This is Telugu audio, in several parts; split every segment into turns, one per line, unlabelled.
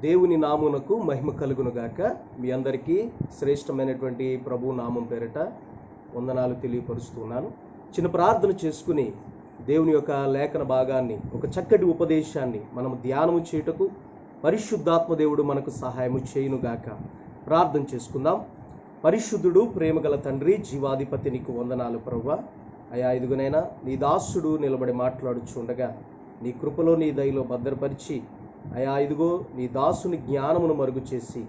దేవుని నామునకు మహిమ కలుగును గాక. మీ అందరికీ శ్రేష్టమైనటువంటి ప్రభు నామం పేరిట వందనాలు తెలియపరుస్తున్నాను. చిన్న ప్రార్థన చేసుకుని దేవుని యొక్క లేఖన భాగాన్ని, ఒక చక్కటి ఉపదేశాన్ని మనం ధ్యానము చేయుటకు పరిశుద్ధాత్మ దేవుడు మనకు సహాయము చేయును గాక. ప్రార్థన చేసుకుందాం. పరిశుద్ధుడు, ప్రేమగల తండ్రి, జీవాధిపతి, నీకు వందనాలు ప్రభువా. అయా ఇదిగోనైనా నీ దాసుడు నిలబడి మాట్లాడుచుండగా నీ కృపలో నీ దయలో భద్రపరిచి, అయా ఇదిగో నీ దాసుని జ్ఞానమును మరుగు చేసి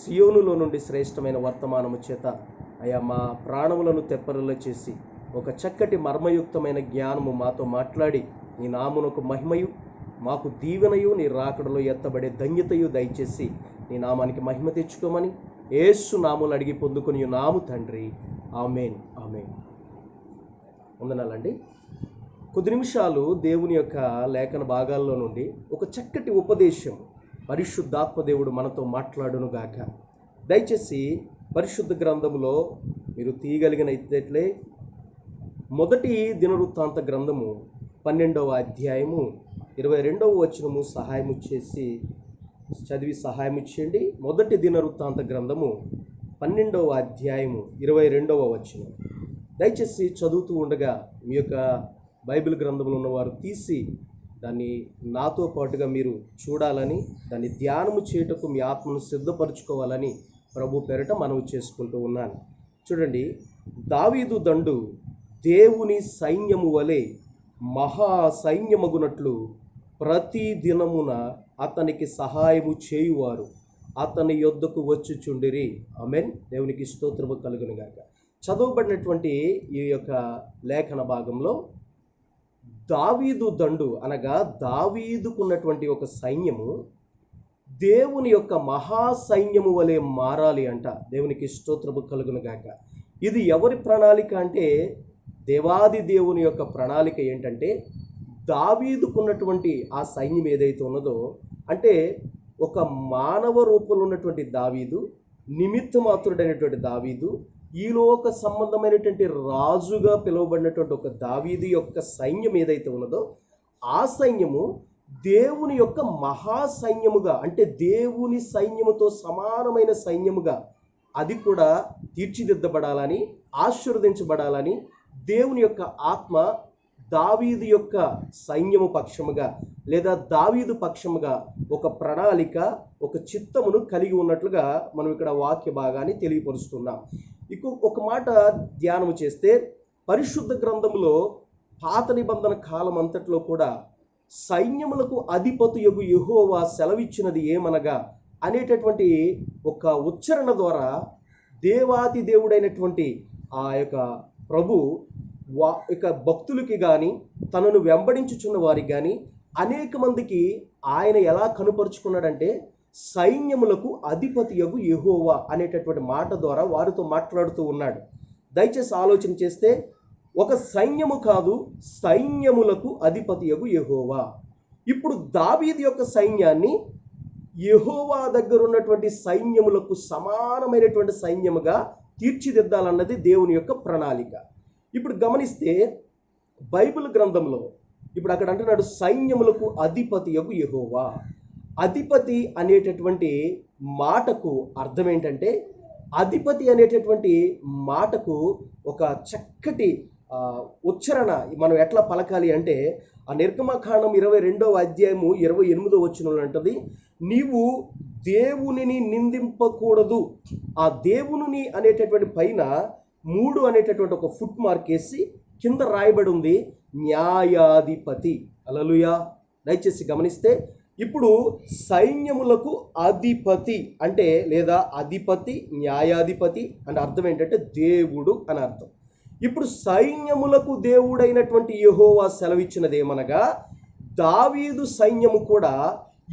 సియోనులో నుండి శ్రేష్టమైన వర్తమానము చేత అయా మా ప్రాణములను తెప్పరిల్ల చేసి ఒక చక్కటి మర్మయుక్తమైన జ్ఞానము మాతో మాట్లాడి నీ నామునకు మహిమయు, మాకు దీవెనయు, నీ రాకడలో ఎత్తబడే ధన్యతయు దయచేసి నీ నామానికి మహిమ తెచ్చుకోమని యేసు నామములు అడిగి పొందుకుని నాము తండ్రి. ఆమేన్, ఆమేన్. వందనాలండి. కొద్ది నిమిషాలు దేవుని యొక్క లేఖన భాగాల్లో నుండి ఒక చక్కటి ఉపదేశం పరిశుద్ధాత్మ దేవుడు మనతో మాట్లాడును గాక. దయచేసి పరిశుద్ధ గ్రంథములో మీరు తీయగలిగినట్లే మొదటి దినవృత్తాంత గ్రంథము 12వ అధ్యాయము 22వ వచనము సహాయము చేసి చదివి సహాయం చేయండి. మొదటి దినవృత్తాంత గ్రంథము 12వ అధ్యాయము 22వ వచనం. దయచేసి చదువుతూ ఉండగా మీ యొక్క బైబిల్ గ్రంథంలో ఉన్నవారు తీసి దాన్ని నాతో పాటుగా మీరు చూడాలని, దాన్ని ధ్యానము చేయుటకు మీ ఆత్మను సిద్ధపరచుకోవాలని ప్రభు పేరిట మనవి చేసుకుంటూ ఉన్నాను. చూడండి, దావీదు దండు దేవుని సైన్యము వలె మహా సైన్యమగునట్లు ప్రతి దినమున అతనికి సహాయము చేయువారు అతని యొద్దకు వచ్చుచుండిరి. ఆమేన్. దేవునికి స్తోత్రము కలుగును గాక. చదవబడినటువంటి ఈ యొక్క లేఖన భాగంలో దావీదు దండు అనగా దావీదుకున్నటువంటి ఒక సైన్యము దేవుని యొక్క మహాసైన్యము వలె మారాలి అంట. దేవునికి స్తోత్రము కలుగును గాక. ఇది ఎవరి ప్రణాళిక అంటే దేవాది దేవుని యొక్క ప్రణాళిక. ఏంటంటే దావీదుకున్నటువంటి ఆ సైన్యం ఏదైతే ఉన్నదో, అంటే ఒక మానవ రూపంలో ఉన్నటువంటి దావీదు, నిమిత్త మాత్రుడైనటువంటి దావీదు, ఈ లోక సంబంధమైనటువంటి రాజుగా పిలువబడినటువంటి ఒక దావీదు యొక్క సైన్యం ఏదైతే ఉన్నదో, ఆ సైన్యము దేవుని యొక్క మహాసైన్యముగా, అంటే దేవుని సైన్యముతో సమానమైన సైన్యముగా అది కూడా తీర్చిదిద్దబడాలని, ఆశీర్వదించబడాలని దేవుని యొక్క ఆత్మ దావీదు యొక్క సైన్యము పక్షముగా లేదా దావీదు పక్షముగా ఒక ప్రణాళిక, ఒక చిత్తమును కలిగి ఉన్నట్లుగా మనం ఇక్కడ వాక్య భాగాన్ని తెలియపరుస్తున్నాం. ఒక మాట ధ్యానము చేస్తే, పరిశుద్ధ గ్రంథములో పాత నిబంధన కాలం అంతట్లో కూడా సైన్యములకు అధిపతియగు యెహోవా సెలవిచ్చినది ఏమనగా అనేటటువంటి ఒక ఉచ్చారణ ద్వారా దేవాది దేవుడైనటువంటి ఆ యొక్క ప్రభు ఇక భక్తులకి కానీ, తనను వెంబడించుచున్న వారికి కానీ అనేక మందికి ఆయన ఎలా కనుపరుచుకున్నాడంటే, సైన్యములకు అధిపతియగు యెహోవా అనేటటువంటి మాట ద్వారా వారితో మాట్లాడుతూ ఉన్నాడు. దయచేసి ఆలోచన చేస్తే, ఒక సైన్యము కాదు, సైన్యములకు అధిపతియగు యెహోవా. ఇప్పుడు దావీదు యొక్క సైన్యాన్ని యెహోవా దగ్గర ఉన్నటువంటి సైన్యములకు సమానమైనటువంటి సైన్యముగా తీర్చిదిద్దాలన్నది దేవుని యొక్క ప్రణాళిక. ఇప్పుడు గమనిస్తే బైబిల్ గ్రంథంలో ఇప్పుడు అక్కడ అంటున్నాడు, సైన్యములకు అధిపతియగు యెహోవా. అధిపతి అనేటటువంటి మాటకు అర్థం ఏంటంటే, అధిపతి అనేటటువంటి మాటకు ఒక చక్కటి ఉచ్చారణ మనం ఎట్లా పలకాలి అంటే, ఆ నిర్గమకాండం 22వ అధ్యాయము 28వ వచనంలో అంటది, నీవు దేవునిని నిందింపకూడదు. ఆ దేవుని అనేటటువంటి పైన 3 అనేటటువంటి ఒక ఫుట్ మార్క్ వేసి కింద రాయబడి ఉంది న్యాయాధిపతి. హల్లెలూయా. దయచేసి గమనిస్తే, ఇప్పుడు సైన్యములకు అధిపతి అంటే, లేదా అధిపతి, న్యాయాధిపతి అంటే అర్థం ఏంటంటే దేవుడు అని అర్థం. ఇప్పుడు సైన్యములకు దేవుడైనటువంటి యెహోవా సెలవిచ్చినది ఏమనగా, దావీదు సైన్యము కూడా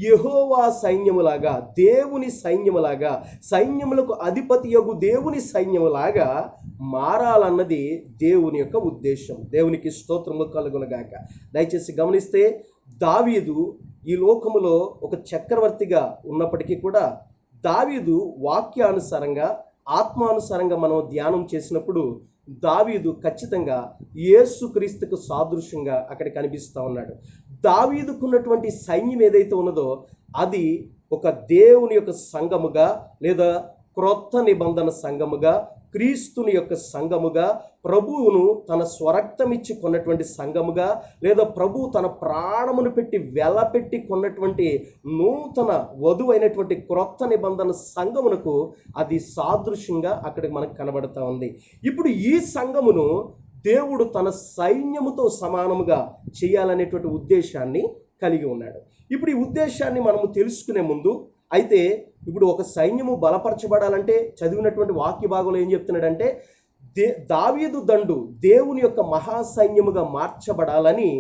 యెహోవా సైన్యములాగా, దేవుని సైన్యములాగా, సైన్యములకు అధిపతియగు దేవుని సైన్యములాగా మారాలన్నది దేవుని యొక్క ఉద్దేశం. దేవునికి స్తోత్రము కలుగునుగాక. దయచేసి గమనిస్తే, దావీదు ఈ లోకములో ఒక చక్రవర్తిగా ఉన్నప్పటికీ కూడా దావీదు వాక్యానుసారంగా, ఆత్మానుసారంగా మనం ధ్యానం చేసినప్పుడు దావీదు ఖచ్చితంగా యేసుక్రీస్తుకు సాదృశ్యంగా అక్కడ కనిపిస్తూ ఉన్నాడు. దావీదుకున్నటువంటి సైన్యం ఏదైతే ఉన్నదో అది ఒక దేవుని యొక్క సంఘముగా, లేదా క్రొత్త నిబంధన సంఘముగా, క్రీస్తుని యొక్క సంఘముగా, ప్రభువును తన స్వరక్తమిచ్చి కొన్నటువంటి సంఘముగా, లేదా ప్రభువు తన ప్రాణమును పెట్టి వెలపెట్టి కొన్నటువంటి నూతన వధువైనటువంటి క్రొత్త నిబంధన సంఘమునకు అది సాదృశ్యంగా అక్కడికి మనకు కనబడతా ఉంది. ఇప్పుడు ఈ సంఘమును దేవుడు తన సైన్యముతో సమానముగా చేయాలనేటువంటి ఉద్దేశాన్ని కలిగి ఉన్నాడు. ఇప్పుడు ఈ ఉద్దేశాన్ని మనము తెలుసుకునే ముందు, అయితే ఇప్పుడు ఒక సైన్యము బలపరచబడాలంటే చదివినటువంటి వాక్య భాగంలో ఏం చెప్తున్నాడంటే, దావీదు దండు దేవుని యొక్క మహాసైన్యముగా మార్చబడాలని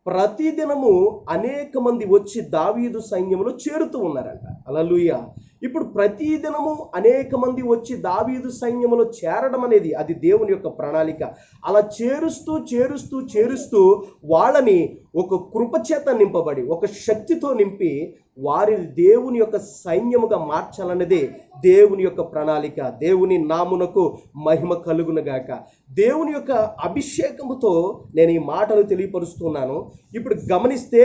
ప్రతిదినము అనేక మంది వచ్చి దావీదు సైన్యములో చేరుతూ ఉన్నారంట. హల్లెలూయా. ఇప్పుడు ప్రతిదినము అనేక మంది వచ్చి దావీదు సైన్యములో చేరడం అనేది అది దేవుని యొక్క ప్రణాళిక. అలా చేరుస్తూ వాళ్ళని ఒక కృపచేత నింపబడి, ఒక శక్తితో నింపి వారి దేవుని యొక్క సైన్యముగా మార్చాలన్నదే దేవుని యొక్క ప్రణాళిక. దేవుని నామునకు మహిమ కలుగునుగాక. దేవుని యొక్క అభిషేకముతో నేను ఈ మాటలు తెలియపరుస్తున్నాను. ఇప్పుడు గమనిస్తే,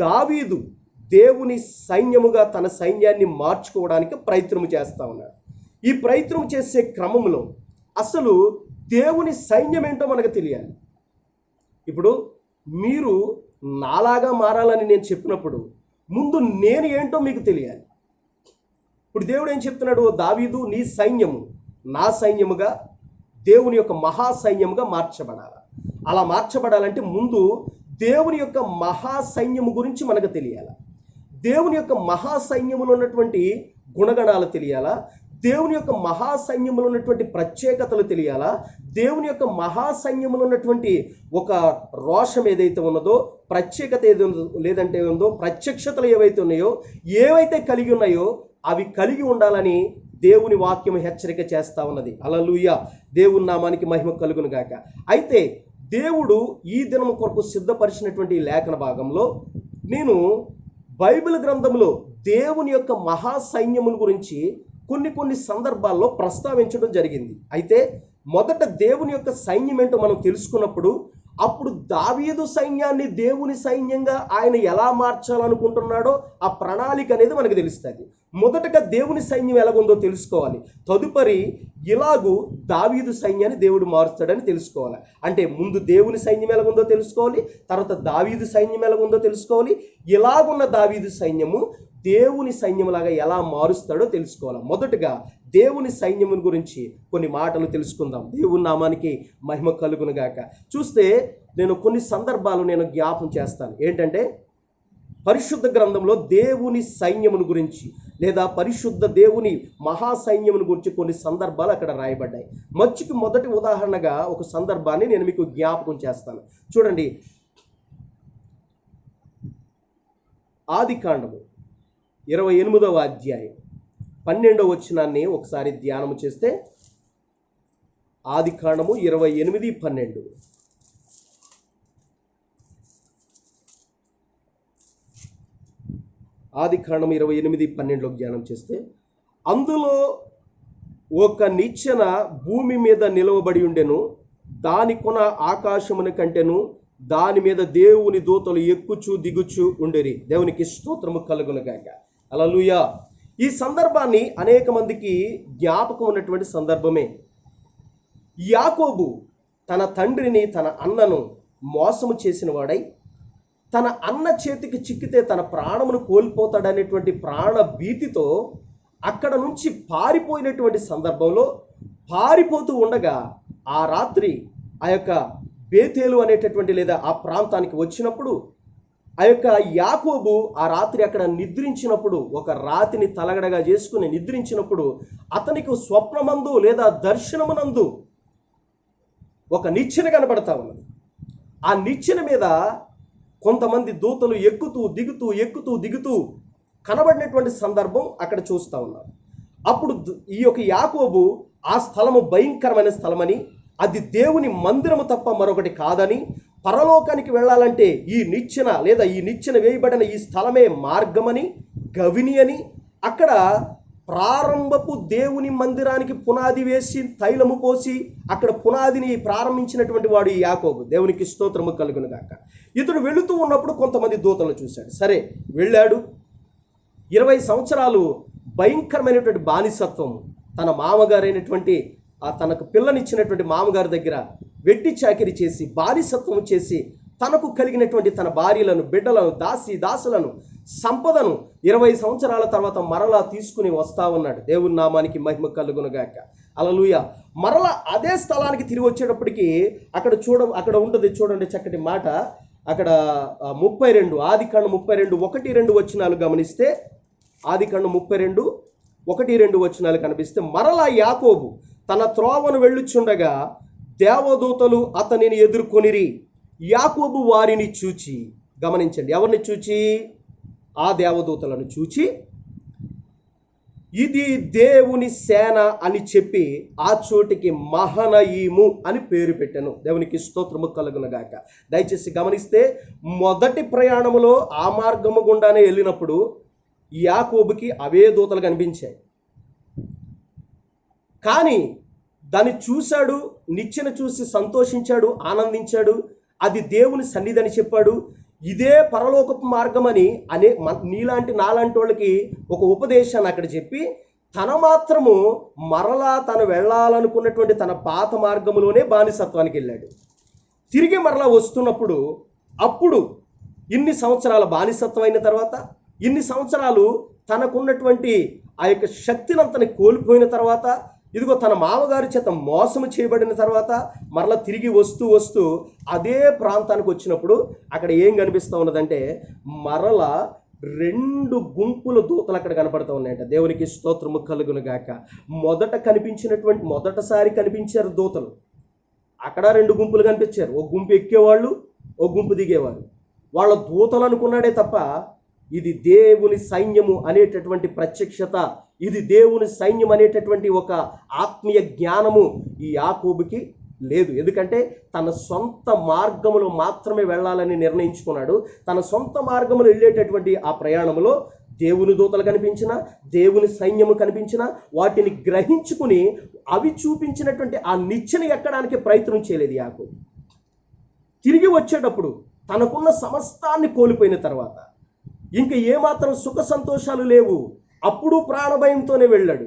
దావీదు దేవుని సైన్యముగా తన సైన్యాన్ని మార్చుకోవడానికి ప్రయత్నం చేస్తూ ఉన్నాడు. ఈ ప్రయత్నం చేసే క్రమంలో అసలు దేవుని సైన్యం ఏంటో మనకు తెలియాలి. ఇప్పుడు మీరు నాలాగా మారాలని నేను చెప్పినప్పుడు ముందు నేను ఏంటో మీకు తెలియాలి. ఇప్పుడు దేవుడు ఏం చెప్తున్నాడు? దావీదు, నీ సైన్యము నా సైన్యముగా, దేవుని యొక్క మహాసైన్యముగా మార్చబడాలి. అలా మార్చబడాలంటే ముందు దేవుని యొక్క మహాసైన్యము గురించి మనకు తెలియాలి. దేవుని యొక్క మహాసైన్యములో ఉన్నటువంటి గుణగణాలు తెలియాలా? దేవుని యొక్క మహాసైన్యములో ఉన్నటువంటి ప్రత్యేకతలు తెలియాలా? దేవుని యొక్క మహాసైన్యములో ఉన్నటువంటి ఒక రోషం ఏదైతే ఉన్నదో, ప్రత్యేకత లేదంటే ఉందో, ప్రత్యక్షతలు ఏవైతే ఉన్నాయో, ఏవైతే కలిగి ఉన్నాయో అవి కలిగి ఉండాలని దేవుని వాక్యం హెచ్చరిక చేస్తా ఉన్నది. హల్లెలూయా. దేవుని నామానికి మహిమ కలుగును గాక. అయితే దేవుడు ఈ దినం కొరకు సిద్ధపరిచినటువంటి లేఖన భాగంలో నేను బైబిల్ గ్రంథంలో దేవుని యొక్క మహాసైన్యముల గురించి కొన్ని సందర్భాల్లో ప్రస్తావించడం జరిగింది. అయితే మొదట దేవుని యొక్క సైన్యం ఏంటో మనం తెలుసుకున్నప్పుడు, అప్పుడు దావీదు సైన్యాన్ని దేవుని సైన్యంగా ఆయన ఎలా మార్చాలనుకుంటున్నాడో ఆ ప్రణాళిక అనేది మనకు తెలుస్తుంది. మొదటగా దేవుని సైన్యం ఎలాగుందో తెలుసుకోవాలి. తదుపరి ఇలాగూ దావీదు సైన్యాన్ని దేవుడు మారుస్తాడని తెలుసుకోవాలి. అంటే ముందు దేవుని సైన్యం ఎలాగుందో తెలుసుకోవాలి, తర్వాత దావీదు సైన్యం ఎలాగుందో తెలుసుకోవాలి. ఇలాగున్న దావీదు సైన్యము దేవుని సైన్యంలాగా ఎలా మారుస్తాడో తెలుసుకోవాలి. మొదటగా దేవుని సైన్యము గురించి కొన్ని మాటలు తెలుసుకుందాం. దేవుని నామానికి మహిమ కలుగును గాక. చూస్తే నేను కొన్ని సందర్భాలు జ్ఞాపం చేస్తాను. ఏంటంటే, పరిశుద్ధ గ్రంథంలో దేవుని సైన్యమును గురించి, లేదా పరిశుద్ధ దేవుని మహాసైన్యమును గురించి కొన్ని సందర్భాలు అక్కడ రాయబడ్డాయి. మచ్చుకి మొదటి ఉదాహరణగా ఒక సందర్భాన్ని నేను మీకు జ్ఞాపకం చేస్తాను. చూడండి, ఆదికాండము 28వ అధ్యాయం 12వ వచనాన్ని ఒకసారి ధ్యానము చేస్తే, ఆదికాండము 28:12. ఆదికాండము 28:12లో ధ్యానం చేస్తే, అందులో ఒక నిచ్చెన భూమి మీద నిలవబడి ఉండెను, దాని కొన ఆకాశమున కంటెను, దాని మీద దేవుని దూతలు ఎక్కుచు దిగుచు ఉండేరి. దేవునికి స్తోత్రము కలుగునుగాక. హల్లెలూయా. ఈ సందర్భాన్ని అనేక మందికి జ్ఞాపకం ఉన్నటువంటి సందర్భమే. యాకోబు తన తండ్రిని, తన అన్నను మోసము చేసిన వాడై, తన అన్న చేతికి చిక్కితే తన ప్రాణమును కోల్పోతాడనేటువంటి ప్రాణ భీతితో అక్కడ నుంచి పారిపోయినటువంటి సందర్భంలో, పారిపోతూ ఉండగా ఆ రాత్రి ఆ యొక్క బేతేలు అనేటటువంటి లేదా ఆ ప్రాంతానికి వచ్చినప్పుడు, ఆ యొక్క యాకోబు ఆ రాత్రి అక్కడ నిద్రించినప్పుడు, ఒక రాతిని తలగడగా చేసుకుని నిద్రించినప్పుడు, అతనికి స్వప్నమందు లేదా దర్శనమునందు ఒక నిచ్చెన కనబడతా ఉన్నది. ఆ నిచ్చెన మీద కొంతమంది దూతలు ఎక్కుతూ దిగుతూ కనబడినటువంటి సందర్భం అక్కడ చూస్తూ ఉన్నారు. అప్పుడు ఈ యొక్క యాకోబు ఆ స్థలము భయంకరమైన స్థలమని, అది దేవుని మందిరము తప్ప మరొకటి కాదని, పరలోకానికి వెళ్ళాలంటే ఈ నిచ్చెన లేదా ఈ నిచ్చెన వేయబడిన ఈ స్థలమే మార్గమని, గవిని అని, అక్కడ ప్రారంభపు దేవుని మందిరానికి పునాది వేసి తైలము పోసి అక్కడ పునాదిని ప్రారంభించినటువంటి వాడు ఈ యాకోబు. దేవునికి స్తోత్రము కలుగును గాక. ఇతడు వెళుతూ ఉన్నప్పుడు కొంతమంది దూతలను చూశాడు. సరే వెళ్ళాడు. 20 సంవత్సరాలు భయంకరమైనటువంటి బానిసత్వం, తన మామగారైనటువంటి తనకు పిల్లనిచ్చినటువంటి మామగారి దగ్గర వెట్టి చాకిరి చేసి బానిసత్వం చేసి తనకు కలిగినటువంటి తన భార్యలను, బిడ్డలను, దాసులను, సంపదను 20 సంవత్సరాల తర్వాత మరలా తీసుకుని వస్తా ఉన్నాడు. దేవుని నామానికి మహిమ కలుగునుగాక. హల్లెలూయా. మరలా అదే స్థలానికి తిరిగి వచ్చేటప్పటికి అక్కడ ఉంటుంది చూడండి చక్కటి మాట. అక్కడ 32 ఆదికాండం 32 1-2 వచనాలు గమనిస్తే, ఆదికాండం 32 1-2 వచనాలు కనిపిస్తే, మరలా యాకోబు తన త్రోవను వెళ్ళుచుండగా దేవదూతలు అతనిని ఎదుర్కొనిరి. యాకోబు వారిని చూచి, గమనించండి, ఎవరిని చూచి? ఆ దేవదూతలను చూచి, ఇది దేవుని సేన అని చెప్పి ఆ చోటికి మహనయీము అని పేరు పెట్టాను. దేవునికి స్తోత్రము కలుగునుగాక. దయచేసి గమనిస్తే, మొదటి ప్రయాణములో ఆ మార్గము గుండానే వెళ్ళినప్పుడు యాకోబుకి అవే దూతలు కనిపించాయి. కానీ దాన్ని చూశాడు, నిచ్చెన చూసి సంతోషించాడు, ఆనందించాడు. అది దేవుని సన్నిధి అని చెప్పాడు. ఇదే పరలోకపు మార్గం అని నాలాంటి వాళ్ళకి ఒక ఉపదేశాన్ని అక్కడ చెప్పి, తన మాత్రము మరలా తను వెళ్ళాలనుకున్నటువంటి తన పాత మార్గములోనే బానిసత్వానికి వెళ్ళాడు. తిరిగి మరలా వస్తున్నప్పుడు అప్పుడు ఇన్ని సంవత్సరాల బానిసత్వం అయిన తర్వాత, ఇన్ని సంవత్సరాలు తనకున్నటువంటి ఆ యొక్క శక్తినంతని కోల్పోయిన తర్వాత, ఇదిగో తన మామగారి చేత మోసము చేయబడిన తర్వాత మరలా తిరిగి వస్తూ అదే ప్రాంతానికి వచ్చినప్పుడు అక్కడ ఏం కనిపిస్తూ ఉన్నదంటే, మరలా 2 గుంపుల దూతలు అక్కడ కనపడుతూ ఉన్నాయంట. దేవునికి స్తోత్రము కలుగునుగాక. మొదటిసారి కనిపించారు దూతలు. అక్కడ 2 గుంపులు కనిపించారు. ఒక గుంపు ఎక్కేవాళ్ళు, ఒక గుంపు దిగేవారు. వాళ్ళ దూతలు అనుకున్నాడే తప్ప ఇది దేవుని సైన్యము అనేటటువంటి ప్రత్యక్షత, ఇది దేవుని సైన్యం అనేటటువంటి ఒక ఆత్మీయ జ్ఞానము ఈ యాకోబుకి లేదు. ఎందుకంటే తన సొంత మార్గములో మాత్రమే వెళ్ళాలని నిర్ణయించుకున్నాడు. తన సొంత మార్గములో వెళ్ళేటటువంటి ఆ ప్రయాణంలో దేవుని దూతలు కనిపించిన, దేవుని సైన్యము కనిపించిన, వాటిని గ్రహించుకుని అవి చూపించినటువంటి ఆ నిచ్చెన ఎక్కడానికి ప్రయత్నం చేయలేదు యాకోబు. తిరిగి వచ్చేటప్పుడు తనకున్న సమస్తాన్ని కోల్పోయిన తర్వాత, ఇంకా ఏమాత్రం సుఖ సంతోషాలు లేవు, అప్పుడు ప్రాణభయంతోనే వెళ్ళాడు.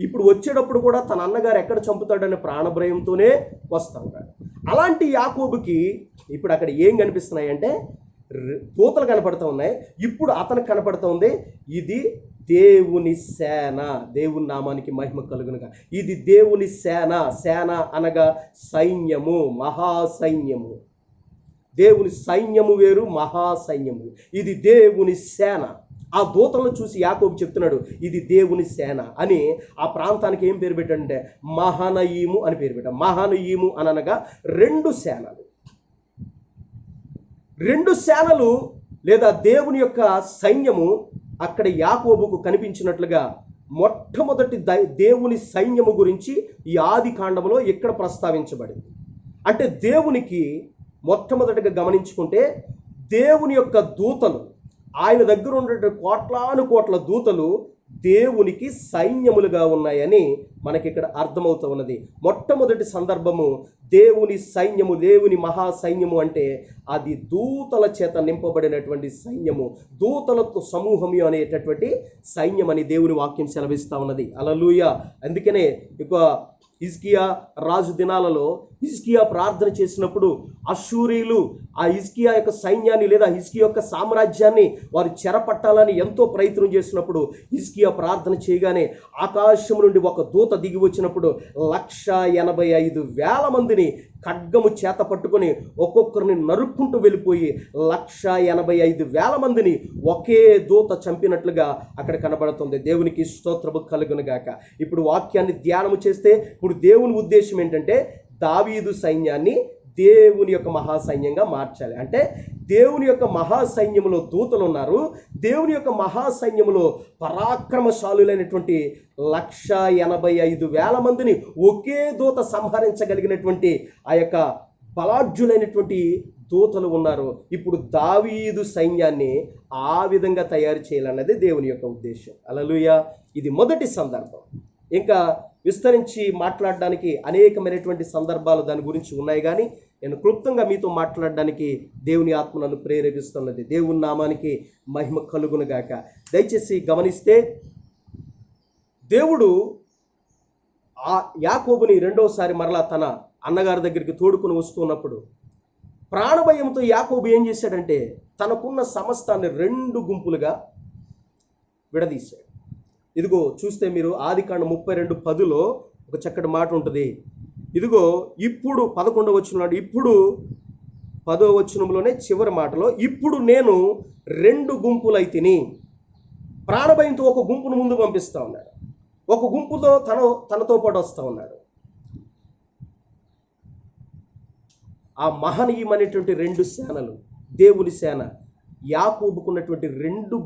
ఇప్పుడు వచ్చేటప్పుడు కూడా తన అన్నగారు ఎక్కడ చంపుతాడనే ప్రాణభయంతోనే వస్తూ ఉన్నాడు. అలాంటి యాకోబుకి ఇప్పుడు అక్కడ ఏం కనిపిస్తున్నాయి అంటే, దూతలు కనపడుతూ ఉన్నాయి. ఇప్పుడు అతనికి కనపడుతూ ఉంది, ఇది దేవుని సేన. దేవుని నామానికి మహిమ కలుగునుగా. ఇది దేవుని సేన. సేన అనగా సైన్యము, మహాసైన్యము. దేవుని సైన్యము వేరు, మహాసైన్యము. ఇది దేవుని సేన. ఆ దూతలను చూసి యాకోబు చెప్తున్నాడు, ఇది దేవుని సేన అని. ఆ ప్రాంతానికి ఏం పేరు పెట్టాడంటే మహనయీము అని పేరు పెట్టాడు. మహనయీము అనగా 2 సేనలు. 2 సేనలు లేదా దేవుని యొక్క సైన్యము అక్కడ యాకోబుకు కనిపించినట్లుగా మొట్టమొదటి దేవుని సైన్యము గురించి ఈ ఆది కాండములో ఇక్కడ ప్రస్తావించబడింది. అంటే దేవునికి మొట్టమొదటిగా గమనించుకుంటే, దేవుని యొక్క దూతలు, ఆయన దగ్గర ఉన్నటువంటి కోట్ల దూతలు దేవునికి సైన్యములుగా ఉన్నాయని మనకి ఇక్కడ అర్థమవుతూ ఉన్నది. మొట్టమొదటి సందర్భము దేవుని సైన్యము, దేవుని మహాసైన్యము అంటే అది దూతల చేత నింపబడినటువంటి సైన్యము, దూతలతో సమూహము అనేటటువంటి సైన్యం అని దేవుని వాక్యం సెలవిస్తూ ఉన్నది. హల్లెలూయా. అందుకనే ఇక హిజ్కియా రాజు దినాలలో హిజ్కియా ప్రార్థన చేసినప్పుడు అష్షూరీయులు ఆ హిజ్కియా యొక్క సైన్యాన్ని లేదా హిజ్కియా యొక్క సామ్రాజ్యాన్ని వారు చెరపట్టాలని ఎంతో ప్రయత్నం చేసినప్పుడు హిజ్కియా ప్రార్థన చేయగానే ఆకాశం నుండి ఒక దూత దిగి వచ్చినప్పుడు 185,000 మందిని ఖడ్గము చేత పట్టుకొని ఒక్కొక్కరిని నరుక్కుంటూ వెళ్ళిపోయి 185,000 మందిని ఒకే దూత చంపినట్లుగా అక్కడ కనబడుతుంది. దేవునికి స్తోత్రము కలుగునుగాక. ఇప్పుడు వాక్యాన్ని ధ్యానము చేస్తే ఇప్పుడు దేవుని ఉద్దేశం ఏంటంటే దావీదు సైన్యాన్ని దేవుని యొక్క మహాసైన్యంగా మార్చాలి. అంటే దేవుని యొక్క మహాసైన్యములో దూతలు ఉన్నారు. దేవుని యొక్క మహాసైన్యములో పరాక్రమశాలులైనటువంటి 185,000 మందిని ఒకే దూత సంహరించగలిగినటువంటి ఆ యొక్క బలాఢ్యులైనటువంటి దూతలు ఉన్నారు. ఇప్పుడు దావీదు సైన్యాన్ని ఆ విధంగా తయారు చేయాలన్నది దేవుని యొక్క ఉద్దేశం. హల్లెలూయా. ఇది మొదటి సందర్భం. ఇంకా విస్తరించి మాట్లాడడానికి అనేకమైనటువంటి సందర్భాలు దాని గురించి ఉన్నాయి, కానీ నేను క్లుప్తంగా మీతో మాట్లాడడానికి దేవుని ఆత్మ నన్ను ప్రేరేపిస్తున్నది. దేవుని నామానికి మహిమ కలుగును గాక. దయచేసి గమనిస్తే, దేవుడు ఆ యాకోబుని రెండోసారి మరలా తన అన్నగారి దగ్గరికి తోడుకుని వస్తున్నప్పుడు ప్రాణభయంతో యాకోబు ఏం చేశాడంటే తనకున్న సమస్తాన్ని 2 గుంపులుగా విడదీశాడు. ఇదిగో చూస్తే మీరు ఆదికాండం 32:10లో ఒక చక్కటి మాట ఉంటుంది. ఇదిగో ఇప్పుడు 11వ వచనం, ఇప్పుడు 10వ వచనంలోనే చివరి మాటలో, ఇప్పుడు నేను 2 గుంపులైతిని. ప్రాణభయంతో ఒక గుంపును ముందు పంపిస్తా ఉన్నాడు, ఒక గుంపుతో తనతో పాటు వస్తూ ఉన్నాడు. ఆ మహనీయమైనటువంటి 2 సేనలు, దేవుని సేన యాకోబుకున్నటువంటి 2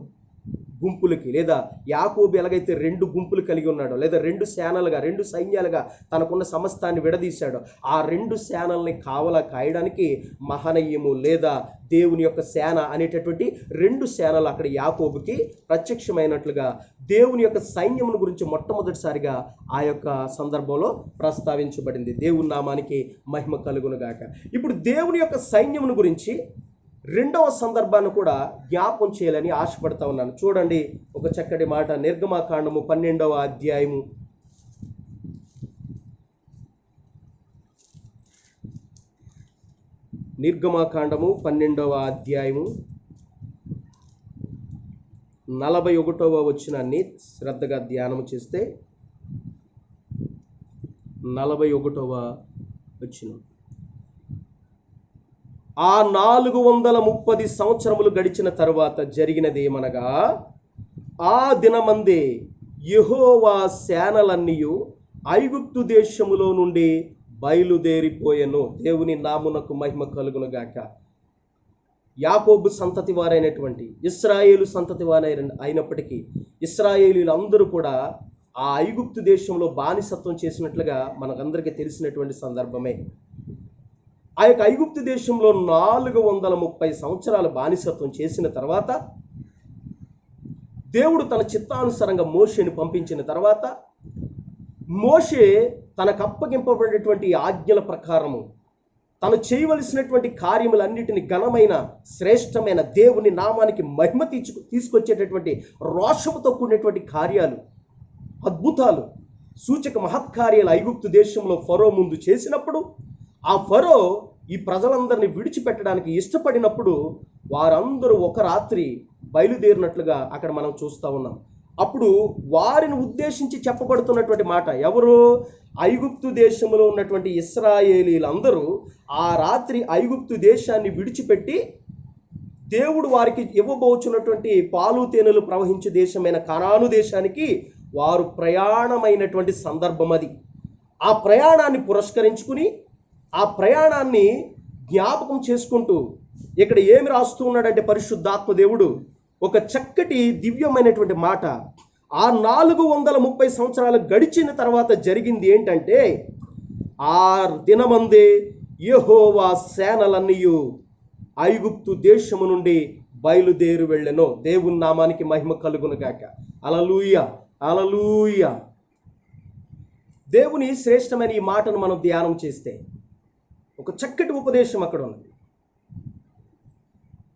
గుంపులకి, లేదా యాకోబు ఎలాగైతే 2 గుంపులు కలిగి ఉన్నాడో, లేదా 2 సేనలుగా 2 సైన్యాలుగా తనకున్న సమస్తాన్ని విడదీశాడో, ఆ 2 సేనల్ని కావలా కాయడానికి మహనీయము లేదా దేవుని యొక్క సేన అనేటటువంటి 2 సేనలు అక్కడ యాకోబుకి ప్రత్యక్షమైనట్లుగా దేవుని యొక్క సైన్యమును గురించి మొట్టమొదటిసారిగా ఆ యొక్క సందర్భంలో ప్రస్తావించబడింది. దేవుని నామానికి మహిమ కలుగును గాక. ఇప్పుడు దేవుని యొక్క సైన్యమును గురించి 2వ సందర్భాన్ని కూడా జ్ఞాపకం చేయాలని ఆశపడతా ఉన్నాను. చూడండి ఒక చక్కటి మాట, నిర్గమాకాండము 12వ అధ్యాయము 41వ వచనాన్ని శ్రద్ధగా ధ్యానం చేస్తే, 41వ వచనం, ఆ 430 సంవత్సరములు గడిచిన తరువాత జరిగినది ఏమనగా, ఆ దినమందే యెహోవా సేనలన్నీయు ఐగుప్తు దేశములో నుండి బయలుదేరిపోయెను. దేవుని నామునకు మహిమ కలుగును గాక. యాకోబు సంతతి వారైనటువంటి ఇశ్రాయేలు సంతతి అయినప్పటికీ ఇశ్రాయేలీలందరూ కూడా ఆ ఐగుప్తు దేశంలో బానిసత్వం చేసినట్లుగా మనకందరికీ తెలిసినటువంటి సందర్భమే. ఆ యొక్క ఐగుప్తు దేశంలో 430 సంవత్సరాలు బానిసత్వం చేసిన తర్వాత దేవుడు తన చిత్తానుసారంగా మోషేని పంపించిన తర్వాత, మోషే తనకు అప్పగింపబడినటువంటి ఆజ్ఞల ప్రకారము తను చేయవలసినటువంటి కార్యములన్నిటిని ఘనమైన శ్రేష్టమైన దేవుని నామానికి మహిమ తీసుకొచ్చేటటువంటి రోషముతో కూడినటువంటి కార్యాలు, అద్భుతాలు, సూచక మహత్కార్యాలు ఐగుప్తు దేశంలో ఫరో ముందు చేసినప్పుడు, ఆ ఫరో ఈ ప్రజలందరినీ విడిచిపెట్టడానికి ఇష్టపడినప్పుడు వారందరూ ఒక రాత్రి బయలుదేరినట్లుగా అక్కడ మనం చూస్తూ ఉన్నాం. అప్పుడు వారిని ఉద్దేశించి చెప్పబడుతున్నటువంటి మాట, ఎవరు? ఐగుప్తు దేశంలో ఉన్నటువంటి ఇశ్రాయేలీలందరూ ఆ రాత్రి ఐగుప్తు దేశాన్ని విడిచిపెట్టి దేవుడు వారికి ఇవ్వబోచున్నటువంటి పాలు తేనెలు ప్రవహించే దేశమైన కనాను దేశానికి వారు ప్రయాణమైనటువంటి సందర్భం అది. ఆ ప్రయాణాన్ని పురస్కరించుకుని, ఆ ప్రయాణాన్ని జ్ఞాపకం చేసుకుంటూ ఇక్కడ ఏమి రాస్తూ ఉన్నాడంటే పరిశుద్ధాత్మ దేవుడు ఒక చక్కటి దివ్యమైనటువంటి మాట, ఆ 430 సంవత్సరాలు గడిచిన తర్వాత జరిగింది ఏంటంటే, ఆ దినమందే యెహోవా సేనలన్నీయు ఐగుప్తు దేశము నుండి బయలుదేరి వెళ్ళెను. దేవుని నామానికి మహిమ కలుగును గాక. హల్లెలూయా, హల్లెలూయా. దేవుని శ్రేష్టమైన ఈ మాటను మనం ధ్యానం చేస్తే ఒక చక్కటి ఉపదేశం అక్కడ ఉన్నది.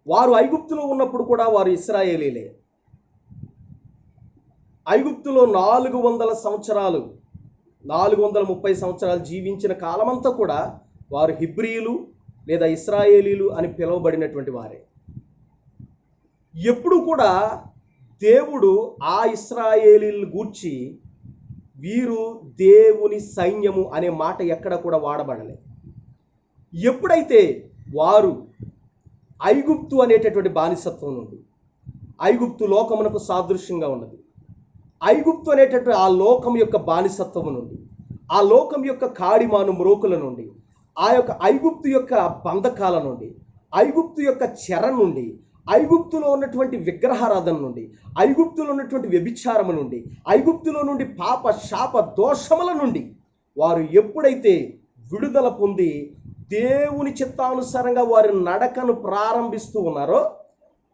వారు ఐగుప్తులో ఉన్నప్పుడు కూడా వారు ఇశ్రాయేలీలే. ఐగుప్తులో 430 సంవత్సరాలు జీవించిన కాలమంతా కూడా వారు హిబ్రీయులు లేదా ఇశ్రాయేలీలు అని పిలువబడినటువంటి వారే. ఎప్పుడు కూడా దేవుడు ఆ ఇశ్రాయేలీలను గూర్చి వీరు దేవుని సైన్యము అనే మాట ఎక్కడ కూడా వాడబడలేదు. ఎప్పుడైతే వారు ఐగుప్తు అనేటటువంటి బానిసత్వం నుండి, ఐగుప్తు లోకమునకు సాదృశ్యంగా ఉన్నది, ఐగుప్తు అనేటటువంటి ఆ లోకం యొక్క బానిసత్వం నుండి, ఆ లోకం యొక్క కాడిమాను మ్రోకుల నుండి, ఆ యొక్క ఐగుప్తు యొక్క బంధకాల నుండి, ఐగుప్తు యొక్క చెర నుండి, ఐగుప్తులో ఉన్నటువంటి విగ్రహారాధన నుండి, ఐగుప్తులో ఉన్నటువంటి వ్యభిచారము నుండి, ఐగుప్తులో నుండి పాప శాప దోషముల నుండి వారు ఎప్పుడైతే విడుదల పొంది దేవుని చిత్తానుసారంగా వారి నడకను ప్రారంభిస్తూ ఉన్నారో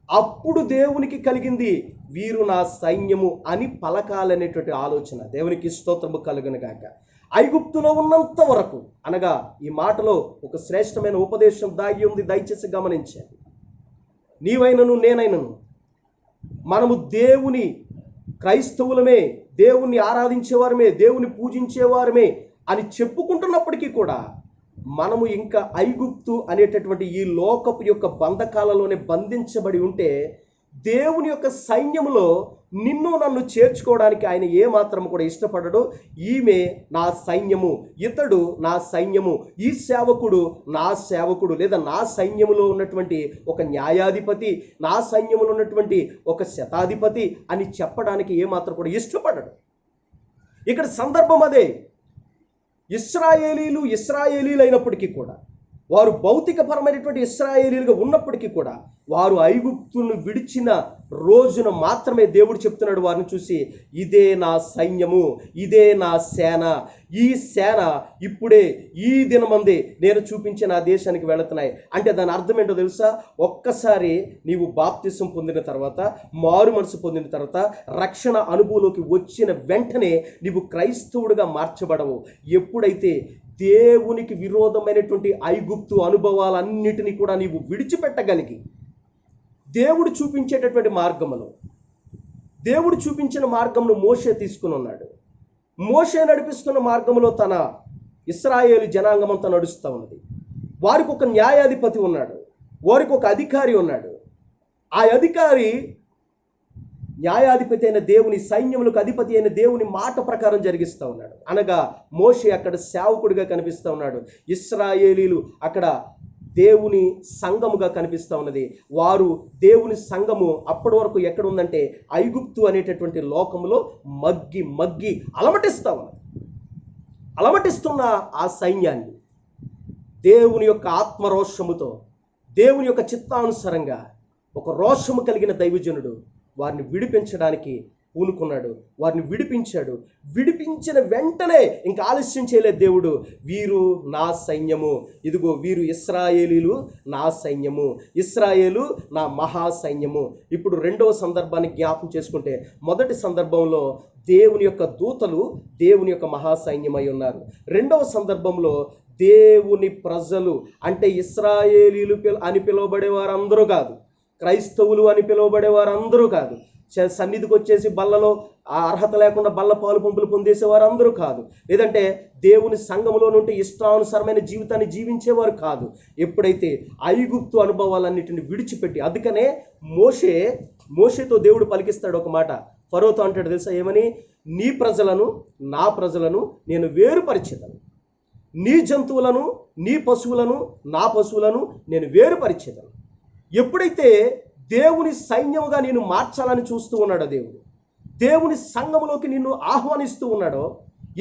అప్పుడు దేవునికి కలిగింది, వీరు నా సైన్యము అని పలకాలనేటువంటి ఆలోచన. దేవునికి స్తోత్రము కలుగును గాక. ఐగుప్తులో ఉన్నంత వరకు, అనగా ఈ మాటలో ఒక శ్రేష్టమైన ఉపదేశం దాగి ఉంది, దయచేసి గమనించండి. నీవైనను నేనైనను మనము దేవుని క్రైస్తవులమే, దేవుణ్ణి ఆరాధించేవారమే, దేవుని పూజించేవారమే అని చెప్పుకుంటున్నప్పటికీ కూడా మనము ఇంకా ఐగుప్తు అనేటటువంటి ఈ లోకపు యొక్క బంధకాలలోనే బంధించబడి ఉంటే, దేవుని యొక్క సైన్యములో నిన్ను నన్ను చేర్చుకోవడానికి ఆయన ఏమాత్రం కూడా ఇష్టపడడు. ఈమె నా సైన్యము, ఇతడు నా సైన్యము, ఈ సేవకుడు నా సేవకుడు, లేదా నా సైన్యములో ఉన్నటువంటి ఒక న్యాయాధిపతి, నా సైన్యములో ఉన్నటువంటి ఒక శతాధిపతి అని చెప్పడానికి ఏమాత్రం కూడా ఇష్టపడడు. ఇక్కడ సందర్భం అదే. ఇశ్రాయేలీలు అయినప్పటికీ కూడా, వారు భౌతికపరమైనటువంటి ఇశ్రాయేలీలుగా ఉన్నప్పటికీ కూడా, వారు ఐగుప్తును విడిచిన రోజున మాత్రమే దేవుడు చెప్తున్నాడు వారిని చూసి, ఇదే నా సైన్యము, ఇదే నా సేన, ఈ సేన ఇప్పుడే ఈ దినమందే నేను చూపించే నా దేశానికి వెళుతున్నాయి. అంటే దాని అర్థం ఏంటో తెలుసా? ఒక్కసారి నీవు బాప్తిసం పొందిన తర్వాత, మారు మనసు పొందిన తర్వాత, రక్షణ అనుభవంలోకి వచ్చిన వెంటనే నీవు క్రైస్తవుడిగా మార్చబడవు. ఎప్పుడైతే దేవునికి విరోధమైనటువంటి ఐగుప్తు అనుభవాలన్నిటినీ కూడా నీవు విడిచిపెట్టగలిగి, దేవుడు చూపించేటటువంటి మార్గమును, దేవుడు చూపించిన మార్గమును మోషే తీసుకుని ఉన్నాడు. మోషే నడిపిస్తున్న మార్గంలో తన ఇశ్రాయేలు జనాంగమంతా నడుస్తూ ఉన్నది. వారికి ఒక న్యాయాధిపతి ఉన్నాడు, వారికి ఒక అధికారి ఉన్నాడు. ఆ అధికారి న్యాయాధిపతి అయిన దేవుని, సైన్యములకు అధిపతి అయిన దేవుని మాట ప్రకారం జరిగిస్తూ ఉన్నాడు. అనగా మోషే అక్కడ సేవకుడిగా కనిపిస్తూ ఉన్నాడు, ఇశ్రాయేలీలు అక్కడ దేవుని సంఘముగా కనిపిస్తూ ఉన్నది. వారు దేవుని సంఘము అప్పటి వరకు ఎక్కడ ఉందంటే ఐగుప్తు అనేటటువంటి లోకములో మగ్గి అలమటిస్తూ ఉన్నది. అలమటిస్తున్న ఆ సైన్యాన్ని దేవుని యొక్క ఆత్మరోషముతో, దేవుని యొక్క చిత్తానుసారంగా ఒక రోషము కలిగిన దైవజనుడు వారిని విడిపించడానికి పూనుకున్నాడు. వారిని విడిపించాడు. విడిపించిన వెంటనే ఇంకా ఆలస్యం చేయలేదు దేవుడు. వీరు నా సైన్యము, ఇదిగో వీరు ఇశ్రాయేలీలు నా సైన్యము, ఇశ్రాయేలు నా మహా సైన్యము. ఇప్పుడు రెండవ సందర్భాన్ని జ్ఞాపకం చేసుకుంటే, మొదటి సందర్భంలో దేవుని యొక్క దూతలు దేవుని యొక్క మహాసైన్యమై ఉన్నారు. రెండవ సందర్భంలో దేవుని ప్రజలు, అంటే ఇశ్రాయేలీలు అని పిలువబడే వారందరూ కాదు, క్రైస్తవులు అని పిలువబడే వారందరూ కాదు, సన్నిధికి వచ్చేసి బల్లలో ఆ అర్హత లేకుండా బల్ల పాలు పంపులు పొందేసేవారు అందరూ కాదు, లేదంటే దేవుని సంఘములో నుండి ఇష్టానుసారమైన జీవితాన్ని జీవించేవారు కాదు. ఎప్పుడైతే ఐగుప్తు అనుభవాలన్నిటిని విడిచిపెట్టి, అందుకనే మోషేతో దేవుడు పలికిస్తాడు ఒక మాట. ఫరోతో అంటాడు తెలుసా ఏమని? నీ ప్రజలను నా ప్రజలను నేను వేరుపరిచేదను, నీ జంతువులను నీ పశువులను నా పశువులను నేను వేరుపరిచేదను. ఎప్పుడైతే దేవుని సైన్యముగా నేను మార్చాలని చూస్తూ ఉన్నాడో దేవుడు, దేవుని సంఘములోకి నిన్ను ఆహ్వానిస్తూ ఉన్నాడో,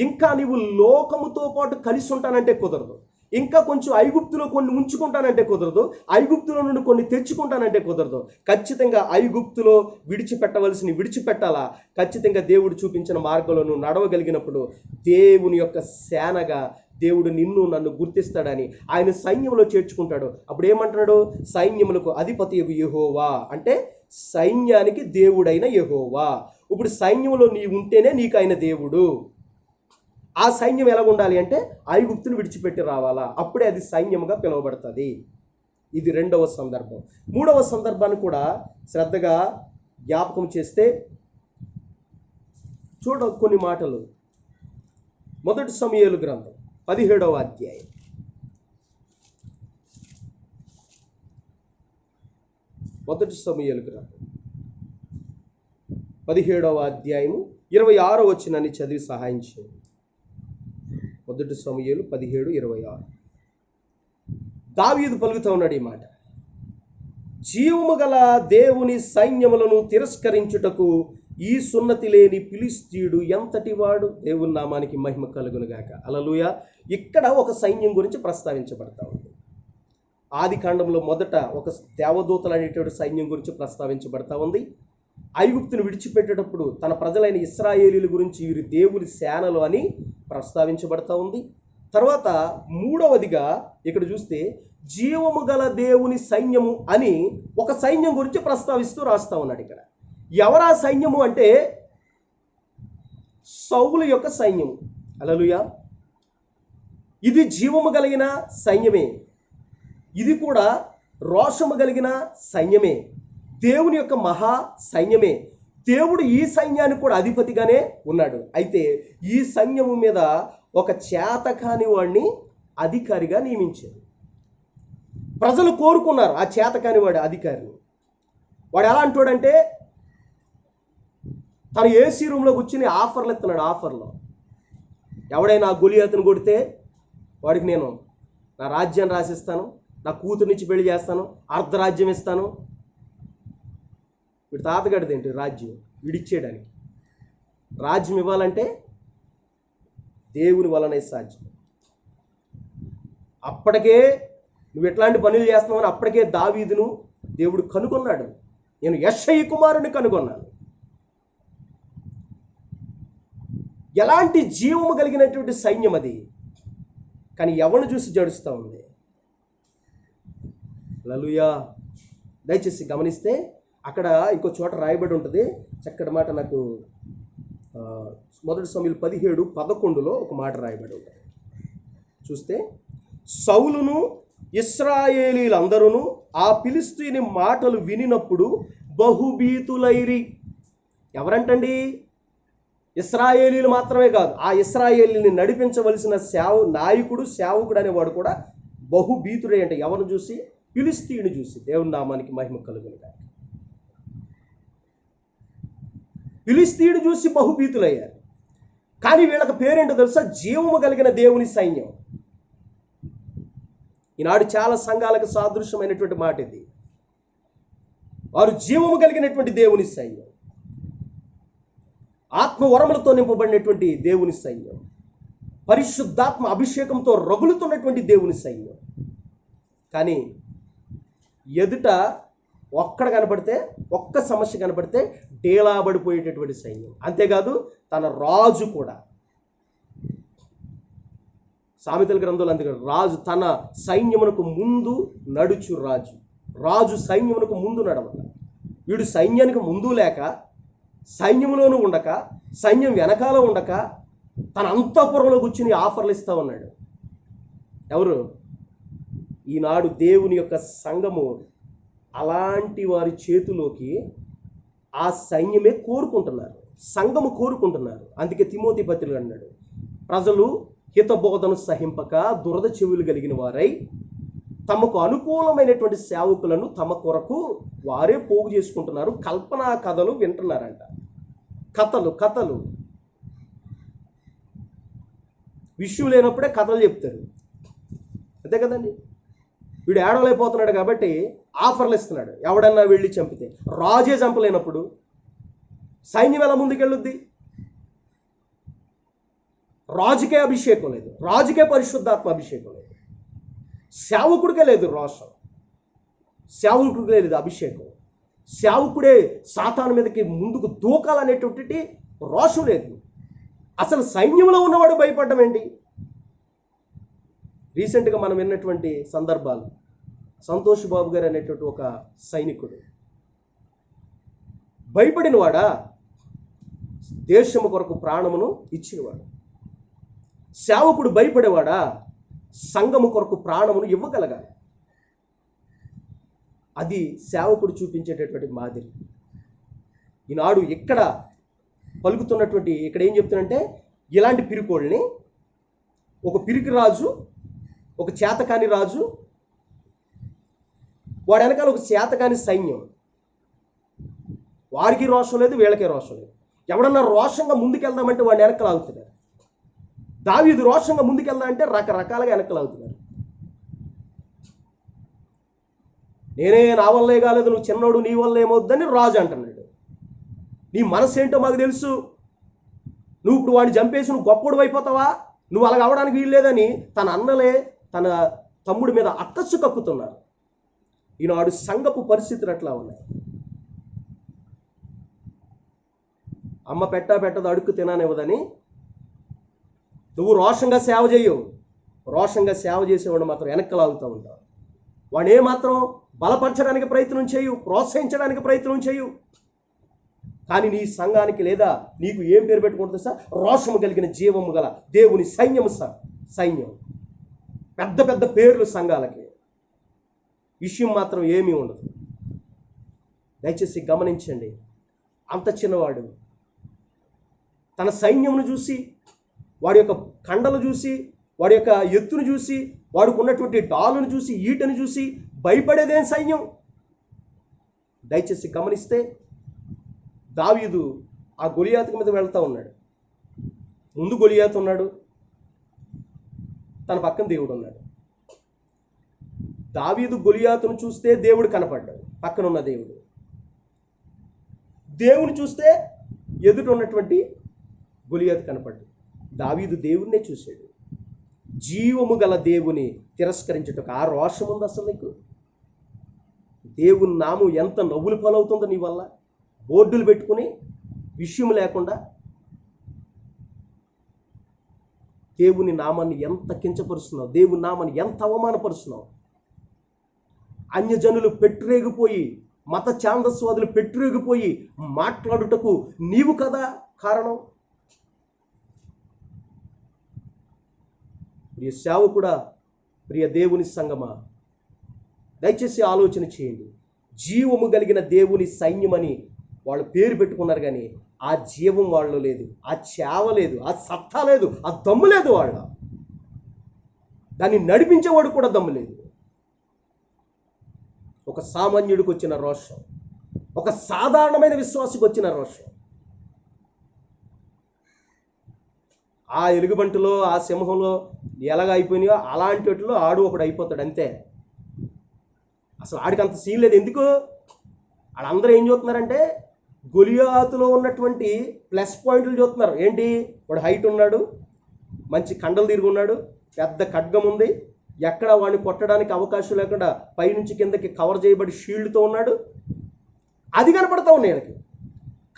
ఇంకా నీవు లోకముతో పాటు కలిసి ఉంటానంటే కుదరదు. ఇంకా కొంచెం ఐగుప్తులో కొన్ని ఉంచుకుంటానంటే కుదరదు. ఐగుప్తులో నుండి కొన్ని తెచ్చుకుంటానంటే కుదరదు. ఖచ్చితంగా ఐగుప్తులో విడిచిపెట్టాలా. ఖచ్చితంగా దేవుడు చూపించిన మార్గంలో నువ్వు నడవగలిగినప్పుడు దేవుని యొక్క సేనగా దేవుడు నిన్ను నన్ను గుర్తిస్తాడని ఆయన సైన్యంలో చేర్చుకుంటాడు. అప్పుడు ఏమంటున్నాడు? సైన్యములకు అధిపతి యెహోవా, అంటే సైన్యానికి దేవుడైన యెహోవా. ఇప్పుడు సైన్యంలో నీ ఉంటేనే నీకు ఆయన దేవుడు. ఆ సైన్యం ఎలా ఉండాలి అంటే ఐగుప్తును విడిచిపెట్టి రావాలా, అప్పుడే అది సైన్యముగా పిలువబడుతుంది. ఇది రెండవ సందర్భం. మూడవ సందర్భాన్ని కూడా శ్రద్ధగా జ్ఞాపకం చేస్తే చూడ కొన్ని మాటలు. మొదటి సమూయేలు గ్రంథం 17వ అధ్యాయం. మొదటి సమూయేలు గ్రంథం 17వ అధ్యాయము 26వ వచనాన్ని చదివి సహాయం చేయండి. మొదటి సమూయేలు 17:26. దావీదు పలుకుతూ ఉన్నాడు ఈ మాట: జీవము గల దేవుని సైన్యములను తిరస్కరించుటకు ఈ సున్నతి లేని ఫిలిష్తీయుడు ఎంతటి వాడు. దేవుని నామానికి మహిమ కలుగును గాక. హల్లెలూయా. ఇక్కడ ఒక సైన్యం గురించి ప్రస్తావించబడతా ఉంది. ఆది కాండంలో మొదట ఒక దేవదూతలు అనేటువంటి సైన్యం గురించి ప్రస్తావించబడతా ఉంది. ఐగుప్తును విడిచిపెట్టేటప్పుడు తన ప్రజలైన ఇశ్రాయేలీల గురించి వీరి దేవుని సేనలు అని ప్రస్తావించబడతా ఉంది. తర్వాత మూడవదిగా ఇక్కడ చూస్తే జీవము గల దేవుని సైన్యము అని ఒక సైన్యం గురించి ప్రస్తావిస్తూ రాస్తా ఉన్నాడు. ఇక్కడ ఎవరా సైన్యము అంటే సౌలు యొక్క సైన్యము. హల్లెలూయా. ఇది జీవము కలిగిన సైన్యమే, ఇది కూడా రోషము కలిగిన సైన్యమే, దేవుని యొక్క మహా సైన్యమే. దేవుడు ఈ సైన్యానికి కూడా అధిపతిగానే ఉన్నాడు. అయితే ఈ సైన్యము మీద ఒక చేతకాని వాడిని అధికారిగా నియమించారు. ప్రజలు కోరుకున్నారు ఆ చేతకాని వాడి అధికారిని. వాడు ఎలా అంటాడంటే, తను ఏసీ రూమ్లో కూర్చుని ఆఫర్లు ఇస్తున్నాడు. ఆఫర్లో ఎవడైనా గొలియాతును కొడితే వాడికి నేను నా రాజ్యాన్ని రాసిస్తాను, నా కూతురునిచ్చి పెళ్లి చేస్తాను, అర్ధరాజ్యం ఇస్తాను. వీడి తాతగడిదేంటి రాజ్యం వీడిచ్చేయడానికి? రాజ్యం ఇవ్వాలంటే దేవుని వలనే సాధ్యం. అప్పటికే నువ్వు ఎట్లాంటి పనులు చేస్తున్నావని అప్పటికే దావీదును దేవుడు కనుగొన్నాడు. నేను యెష్షయి కుమారుని కనుగొన్నాను. ఎలాంటి జీవము కలిగినటువంటి సైన్యం అది, కానీ ఎవరిని చూసి జడుస్తూ ఉంది. హల్లెలూయా. దయచేసి గమనిస్తే అక్కడ ఇంకో చోట రాయబడి ఉంటుంది, చక్కటి మాట. నాకు 1 సమూయేలు 17:11 ఒక మాట రాయబడి ఉంటుంది. చూస్తే, సౌలును ఇశ్రాయేలీలందరూ ఆ ఫిలిష్తీయుని మాటలు వినినప్పుడు బహుభీతులైరి. ఎవరంటండి? ఇశ్రాయేలీలు మాత్రమే కాదు, ఆ ఇశ్రాయేలీని నడిపించవలసిన నాయకుడు సేవకుడు అనేవాడు కూడా బహుభీతుడే. అంటే ఎవరిని చూసి? ఫిలిష్తీయుని చూసి. దేవుని నామానికి మహిమ కలుగును గాక. ఫిలిష్తీయుని చూసి బహుభీతులయ్యారు. కానీ వీళ్ళకి పేరేంటో తెలుసా? జీవము కలిగిన దేవుని సైన్యం. ఈనాడు చాలా సంఘాలకు సాదృశ్యమైనటువంటి మాట ఇది. వారు జీవము కలిగినటువంటి దేవుని సైన్యం, ఆత్మవరములతో నింపబడినటువంటి దేవుని సైన్యం, పరిశుద్ధాత్మ అభిషేకంతో రగులుతున్నటువంటి దేవుని సైన్యం. కానీ ఎదుట ఒక్కడ కనపడితే, ఒక్క సమస్య కనపడితే డేలాబడిపోయేటటువంటి సైన్యం. అంతేకాదు తన రాజు కూడా. సామెతల గ్రంథంలో అందుకే రాజు తన సైన్యమునకు ముందు నడుచు రాజు. రాజు సైన్యమునకు ముందు నడవక, వీడు సైన్యానికి ముందు లేక, సైన్యంలోనూ ఉండక, సైన్యం వెనకాల ఉండక, తన అంతఃపురంలో కూర్చుని ఆఫర్లు ఇస్తూ ఉన్నాడు. ఎవరు? ఈనాడు దేవుని యొక్క సంఘము అలాంటి వారి చేతిలోకి ఆ సైన్యమే కోరుకుంటున్నారు, సంఘము కోరుకుంటున్నారు. అందుకే తిమోతి పత్రిక అన్నాడు, ప్రజలు హితబోధను సహింపక దురద చెవులు కలిగిన వారై తమకు అనుకూలమైనటువంటి సేవకులను తమ కొరకు వారే పోగు చేసుకుంటున్నారు, కల్పనా కథలు వింటున్నారంట. కథలు విషయం లేనప్పుడే కథలు చెప్తారు, అంతే కదండి. వీడు ఏడవలైపోతున్నాడు కాబట్టి ఆఫర్లు ఇస్తున్నాడు. ఎవడన్నా వెళ్ళి చంపితే, రాజే చంపలేనప్పుడు సైన్యం ఎలా ముందుకెళ్ళుద్ది? రాజుకే అభిషేకం లేదు, రాజుకే పరిశుద్ధాత్మ అభిషేకం లేదు, సేవకుడికే లేదు రోషం, సేవకుడికే లేదు అభిషేకం, సేవకుడే సాతాను మీదకి ముందుకు దూకాలనేటువంటి రోషం లేదు. అసలు సైన్యంలో ఉన్నవాడు భయపడడం ఏంటి? రీసెంట్గా మనం విన్నటువంటి సందర్భాలు, సంతోష్ బాబు గారు అనేటువంటి ఒక సైనికుడు భయపడినవాడా? దేశము కొరకు ప్రాణమును ఇచ్చినవాడు. సేవకుడు భయపడేవాడా? సంఘము కొరకు ప్రాణమును ఇవ్వగలగాలి. అది సేవకుడు చూపించేటటువంటి మాదిరి. ఈనాడు ఇక్కడ పలుకుతున్నటువంటి, ఇక్కడ ఏం చెప్తున్నంటే, ఇలాంటి పిరికోళ్ళని, ఒక పిరికి రాజు, ఒక చేతకాని రాజు, వాడి వెనకాల ఒక చేతకాని సైన్యం. వారికి రోషం లేదు, వీళ్ళకే రోషం లేదు. ఎవడన్నా రోషంగా ముందుకెళ్దామంటే వాడిని వెనక్కి లాగుతున్నారు. దావీదు రోషంగా ముందుకెళ్దా అంటే రకరకాలుగా వెనక్కి లాగుతున్నారు. నేనే, నా వల్లే కాలేదు, నువ్వు చిన్నోడు, నీ వల్ల ఏమవుద్దని రాజు అంటున్నాడు. నీ మనసు ఏంటో మాకు తెలుసు, నువ్వు ఇప్పుడు వాడిని చంపేసి నువ్వు గొప్పడు అయిపోతావా, నువ్వు అలాగ అవడానికి వీల్లేదని తన అన్నలే తన తమ్ముడి మీద అక్కస్సు కక్కుతున్నారు. ఈనాడు సంఘపు పరిస్థితులు అట్లా ఉన్నాయి. అమ్మ పెట్టదు అడుక్కు తిననివ్వదని నువ్వు రోషంగా సేవ చేయవు. రోషంగా సేవ చేసేవాడు మాత్రం వెనక్కి లాగుతూ ఉంటావు. వాడు ఏమాత్రం బలపరచడానికి ప్రయత్నం చేయు, ప్రోత్సహించడానికి ప్రయత్నం చేయు. కానీ నీ సంఘానికి లేదా నీకు ఏం పేరు పెట్టుకుంటుంది సార్? రోషము కలిగిన జీవము గల దేవుని సైన్యము సార్. సైన్యం పెద్ద పెద్ద పేర్లు సంఘాలకి, విషయం మాత్రం ఏమీ ఉండదు. దయచేసి గమనించండి. అంత చిన్నవాడు తన సైన్యమును చూసి, వాడి యొక్క కండలు చూసి, వాడి యొక్క ఎత్తును చూసి, వాడికి ఉన్నటువంటి డాలును చూసి, ఈటను చూసి భయపడేదేం సైన్యం? దయచేసి గమనిస్తే దావీదు ఆ గొలియాతు మీద వెళ్తూ ఉన్నాడు. ముందు గొలియాతు ఉన్నాడు, తన పక్కన దేవుడు ఉన్నాడు. దావీదు గొలియాతును చూస్తే దేవుడు కనపడ్డాడు, పక్కన ఉన్న దేవుడు. దేవుని చూస్తే ఎదుట ఉన్నటువంటి గొలియాతు కనపడ్డాడు. దావీదు దేవుణ్ణే చూశాడు. జీవము గల దేవుని తిరస్కరించుటకు ఆ రోషం ఉంది అసలు నీకు? దేవుని నామం ఎంత నవ్వులు పాలవుతుందో నీ వల్ల. బోర్డులు పెట్టుకుని విషయం లేకుండా దేవుని నామాన్ని ఎంత కించపరుస్తున్నావు, దేవుని నామాన్ని ఎంత అవమానపరుస్తున్నావు. అన్యజనులు పెట్టిరేగిపోయి, మత ఛాందస్వాదులు పెట్టిరేగిపోయి మాట్లాడుటకు నీవు కదా కారణం. ప్రియ సేవకుడా, ప్రియ దేవుని సంగమా, దయచేసి ఆలోచన చేయండి. జీవము కలిగిన దేవుని సైన్యమని వాళ్ళు పేరు పెట్టుకున్నారు, కానీ ఆ జీవం వాళ్ళలో లేదు, ఆ చేవ లేదు, ఆ సత్తా లేదు, ఆ దమ్ము లేదు వాళ్ళ. దాన్ని నడిపించేవాడు కూడా దమ్ము లేదు. ఒక సామాన్యుడికి వచ్చిన రోషం, ఒక సాధారణమైన విశ్వాసికి వచ్చిన రోషం. ఆ ఎలుగుబంటిలో, ఆ సింహంలో ఎలాగ అయిపోయినాయో అలాంటి వాటిలో ఆడు ఒకడు అయిపోతాడు అంతే. అసలు ఆడికి అంత సీన్ లేదు. ఎందుకు? వాళ్ళందరూ ఏం చూస్తున్నారంటే గొలియాతులో ఉన్నటువంటి ప్లస్ పాయింట్లు చూస్తున్నారు. ఏంటి? వాడు హైట్ ఉన్నాడు, మంచి కండలు తిరిగి ఉన్నాడు, పెద్ద ఖడ్గం ఉంది, ఎక్కడ వాడిని కొట్టడానికి అవకాశం లేకుండా పైనుంచి కిందకి కవర్ చేయబడి షీల్డ్తో ఉన్నాడు. అది కనపడతా ఉన్నాయి వీళ్ళకి.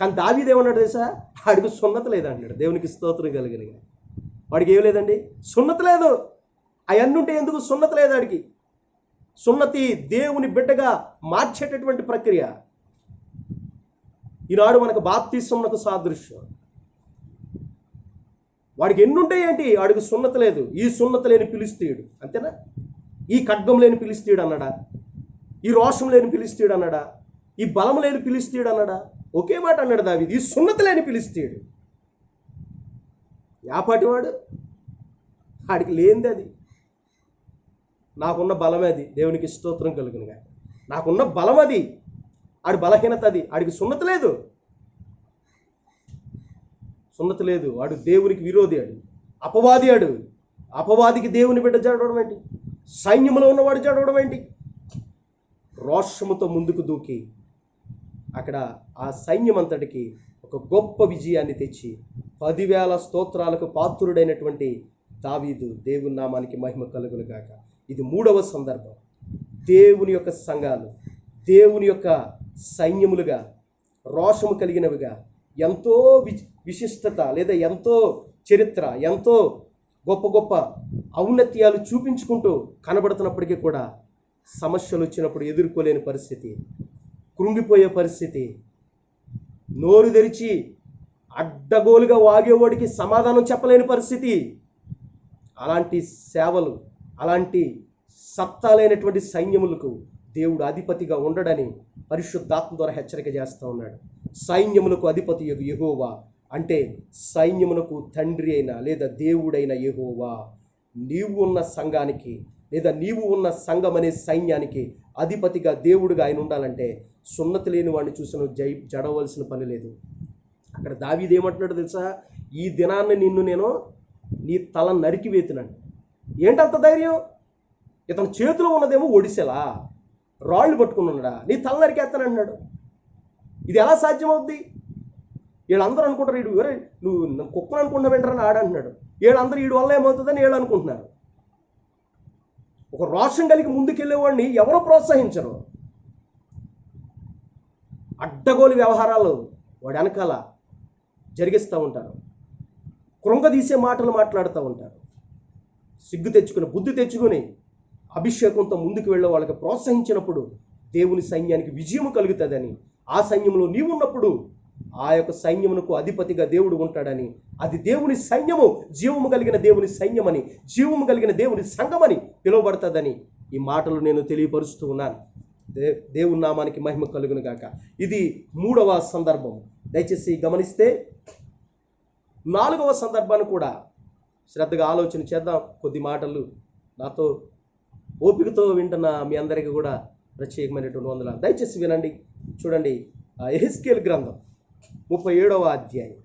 కానీ దావీదు ఏమన్నాడు తెలుసా? వాడికి సున్నత లేదంటాడు. దేవునికి స్తోత్రం కలిగిన వాడికి ఏం లేదండి, సున్నత లేదు. అవన్నీ ఉంటే ఎందుకు సున్నత లేదు వాడికి? సున్నతి దేవుని బిడ్డగా మార్చేటటువంటి ప్రక్రియ. ఈనాడు మనకు బాప్తిస్మమునకు సాదృశ్యం. వాడికి ఎన్ని ఉంటాయి ఏంటి? వాడికి సున్నత లేదు. ఈ సున్నత లేని ఫిలిష్తీయుడు, అంతేనా? ఈ ఖడ్గం లేని ఫిలిష్తీయుడు అన్నాడా? ఈ రోషం లేని ఫిలిష్తీయుడు అన్నాడా? ఈ బలం లేని ఫిలిష్తీయుడు అన్నాడా? ఒకే మాట అన్నాడు దావీదు, ఈ సున్నత లేని ఫిలిష్తీయుడు. యాపాటివాడు, ఆడికి లేనిది అది. నాకున్న బలమే అది. దేవునికి స్తోత్రం కలుగునుగా. నాకున్న బలం అది, ఆడి బలహీనత అది. ఆడికి సున్నత లేదు, సున్నత లేదు. వాడు దేవునికి విరోధి, ఆడు అపవాది. ఆడు అపవాదికి దేవుని బిడ్డ జడవడం ఏంటి? సైన్యంలో ఉన్నవాడు జడవడం ఏంటి? రోషముతో ముందుకు దూకి అక్కడ ఆ సైన్యం అంతటికి ఒక గొప్ప విజయాన్ని తెచ్చి 10,000 స్తోత్రాలకు పాత్రుడైనటువంటి దావీదు, దేవుని నామానికి మహిమ కలుగును గాక. ఇది 3వ సందర్భం. దేవుని యొక్క సంఘాలు దేవుని యొక్క సైన్యములుగా, రోషము కలిగినవిగా, ఎంతో విశిష్టత లేదా ఎంతో చరిత్ర, ఎంతో గొప్ప గొప్ప ఔన్నత్యాలు చూపించుకుంటూ కనబడుతున్నప్పటికీ కూడా సమస్యలు వచ్చినప్పుడు ఎదుర్కోలేని పరిస్థితి, కృంగిపోయే పరిస్థితి, నోరు తెరిచి అడ్డగోలుగా వాగేవాడికి సమాధానం చెప్పలేని పరిస్థితి. అలాంటి సేవలు, అలాంటి సత్తాలైనటువంటి సైన్యములకు దేవుడు అధిపతిగా ఉండడని పరిశుద్ధాత్మ ద్వారా హెచ్చరిక చేస్తూ ఉన్నాడు. సైన్యములకు అధిపతి యెహోవా అంటే సైన్యమునకు తండ్రి అయిన లేదా దేవుడైన యెహోవా. నీవు ఉన్న సంఘానికి లేదా నీవు ఉన్న సంఘం అనే సైన్యానికి అధిపతిగా దేవుడుగా ఆయన ఉండాలంటే సున్నతి లేని వాడిని చూసి నువ్వు జడవలసిన పని లేదు. అక్కడ దావీదు ఏమంటున్నాడు తెలుసా? ఈ దినాన్ని నిన్ను నేను నీ తల నరికి వేతున్నాను. ఏంటంత ధైర్యం? ఇతని చేతిలో ఉన్నదేమో ఒడిసెలా, రాళ్ళు పట్టుకుని ఉన్నాడా? నీ తల నరికేస్తానంటున్నాడు. ఇది ఎలా సాధ్యమవుద్ది? వీళ్ళందరూ అనుకుంటారు వీడు ఎవరే, నువ్వు కుక్కను అనుకుంటా వెంటనే ఆడంటున్నాడు. వీళ్ళందరూ వీడి వల్ల ఏమవుతుందని వీళ్ళు అనుకుంటున్నారు. ఒక రోషం కలిగి ముందుకెళ్ళేవాడిని ఎవరో ప్రోత్సహించరు. అడ్డగోలు వ్యవహారాలు వాడి వెనకాల జరిగిస్తూ ఉంటారు. కృంగదీసే మాటలు మాట్లాడుతూ ఉంటారు. సిగ్గు తెచ్చుకుని, బుద్ధి తెచ్చుకొని అభిషేకంతో ముందుకు వెళ్ళే వాళ్ళకి ప్రోత్సహించినప్పుడు దేవుని సైన్యానికి విజయం కలుగుతుందని, ఆ సైన్యంలో నీవున్నప్పుడు ఆ యొక్క సైన్యమునకు అధిపతిగా దేవుడు ఉంటాడని, అది దేవుని సైన్యము, జీవము కలిగిన దేవుని సైన్యమని, జీవము కలిగిన దేవుని సంఘమని పిలువబడుతుందని ఈ మాటలు నేను తెలియపరుస్తూ ఉన్నాను. దేవుని నామానికి మహిమ కలుగును గాక. ఇది 3వ సందర్భం. దయచేసి గమనిస్తే 4వ సందర్భాన్ని కూడా శ్రద్ధగా ఆలోచన చేద్దాం. కొద్ది మాటలు నాతో ఓపికతో వింటున్న మీ అందరికీ కూడా ప్రత్యేకమైనటువంటి వందనాలు. దయచేసి వినండి. చూడండి, యెహెజ్కేలు గ్రంథం 37వ అధ్యాయం.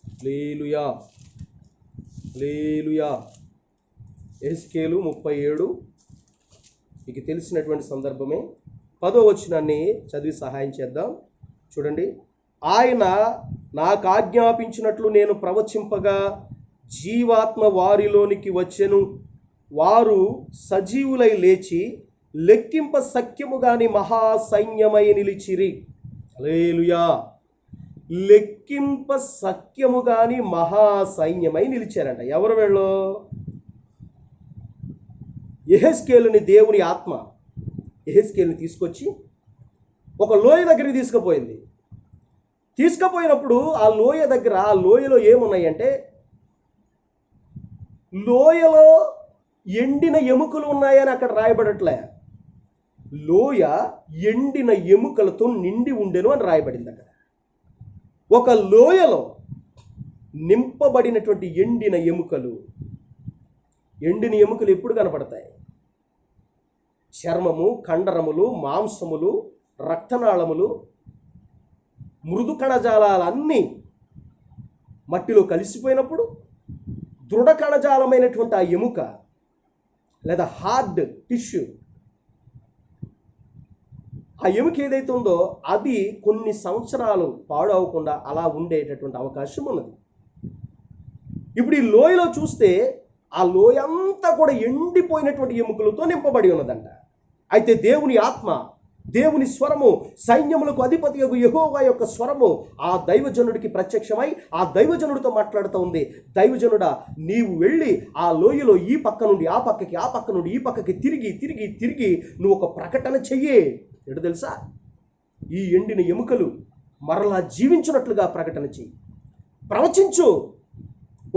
హల్లెలూయా, హల్లెలూయా. యెహెజ్కేలు 37, మీకు తెలిసినటువంటి సందర్భమే. 10వ వచనాన్ని చదివి సహాయం చేద్దాం. చూడండి, ఆయన నాకు ఆజ్ఞాపించినట్లు నేను ప్రవచింపగా జీవాత్మ వారిలోనికి వచ్చెను. వారు సజీవులై లేచి లెక్కింప సఖ్యము గాని మహాసైన్యమై నిలిచిరి. హల్లెలూయా. లెక్కింప సఖ్యము గాని మహాసైన్యమై నిలిచారంట. ఎవరు వెళ్ళు? యెహెజ్కేలుని దేవుని ఆత్మ యెహెజ్కేలుని తీసుకొచ్చి ఒక లోయ దగ్గరికి తీసుకుపోయింది. తీసుకుపోయినప్పుడు ఆ లోయ దగ్గర, ఆ లోయలో ఏమున్నాయంటే, లోయలో ఎండిన ఎముకలు ఉన్నాయని అక్కడ రాయబడట్లే. లోయ ఎండిన ఎముకలతో నిండి ఉండెను అని రాయబడింది అక్కడ. ఒక లోయలో నింపబడినటువంటి ఎండిన ఎముకలు. ఎండిన ఎముకలు ఎప్పుడు కనపడతాయి? చర్మము, కండరములు, మాంసములు, రక్తనాళములు, మృదు కణజాలాలన్నీ మట్టిలో కలిసిపోయినప్పుడు దృఢ కణజాలమైనటువంటి ఆ ఎముక లేదా హార్డ్ టిష్యూ, ఆ ఎముక ఏదైతే ఉందో అది కొన్ని సంవత్సరాలు పాడవకుండా అలా ఉండేటటువంటి అవకాశం ఉన్నది. ఇప్పుడు ఈ లోయలో చూస్తే ఆ లోయ అంతా కూడా ఎండిపోయినటువంటి ఎముకలతో నింపబడి ఉన్నదంట. అయితే దేవుని ఆత్మ, దేవుని స్వరము, సైన్యములకు అధిపతి యెహోవా యొక్క స్వరము ఆ దైవజనుడికి ప్రత్యక్షమై ఆ దైవజనుడితో మాట్లాడుతూ ఉంది. దైవజనుడా, నీవు వెళ్ళి ఆ లోయలో ఈ పక్క నుండి ఆ పక్కకి, ఆ పక్క నుండి ఈ పక్కకి తిరిగి తిరిగి తిరిగి నువ్వు ఒక ప్రకటన చెయ్యి. ఎటు తెలుసా? ఈ ఎండిన ఎముకలు మరలా జీవించినట్లుగా ప్రకటన చెయ్యి. ప్రవచించు.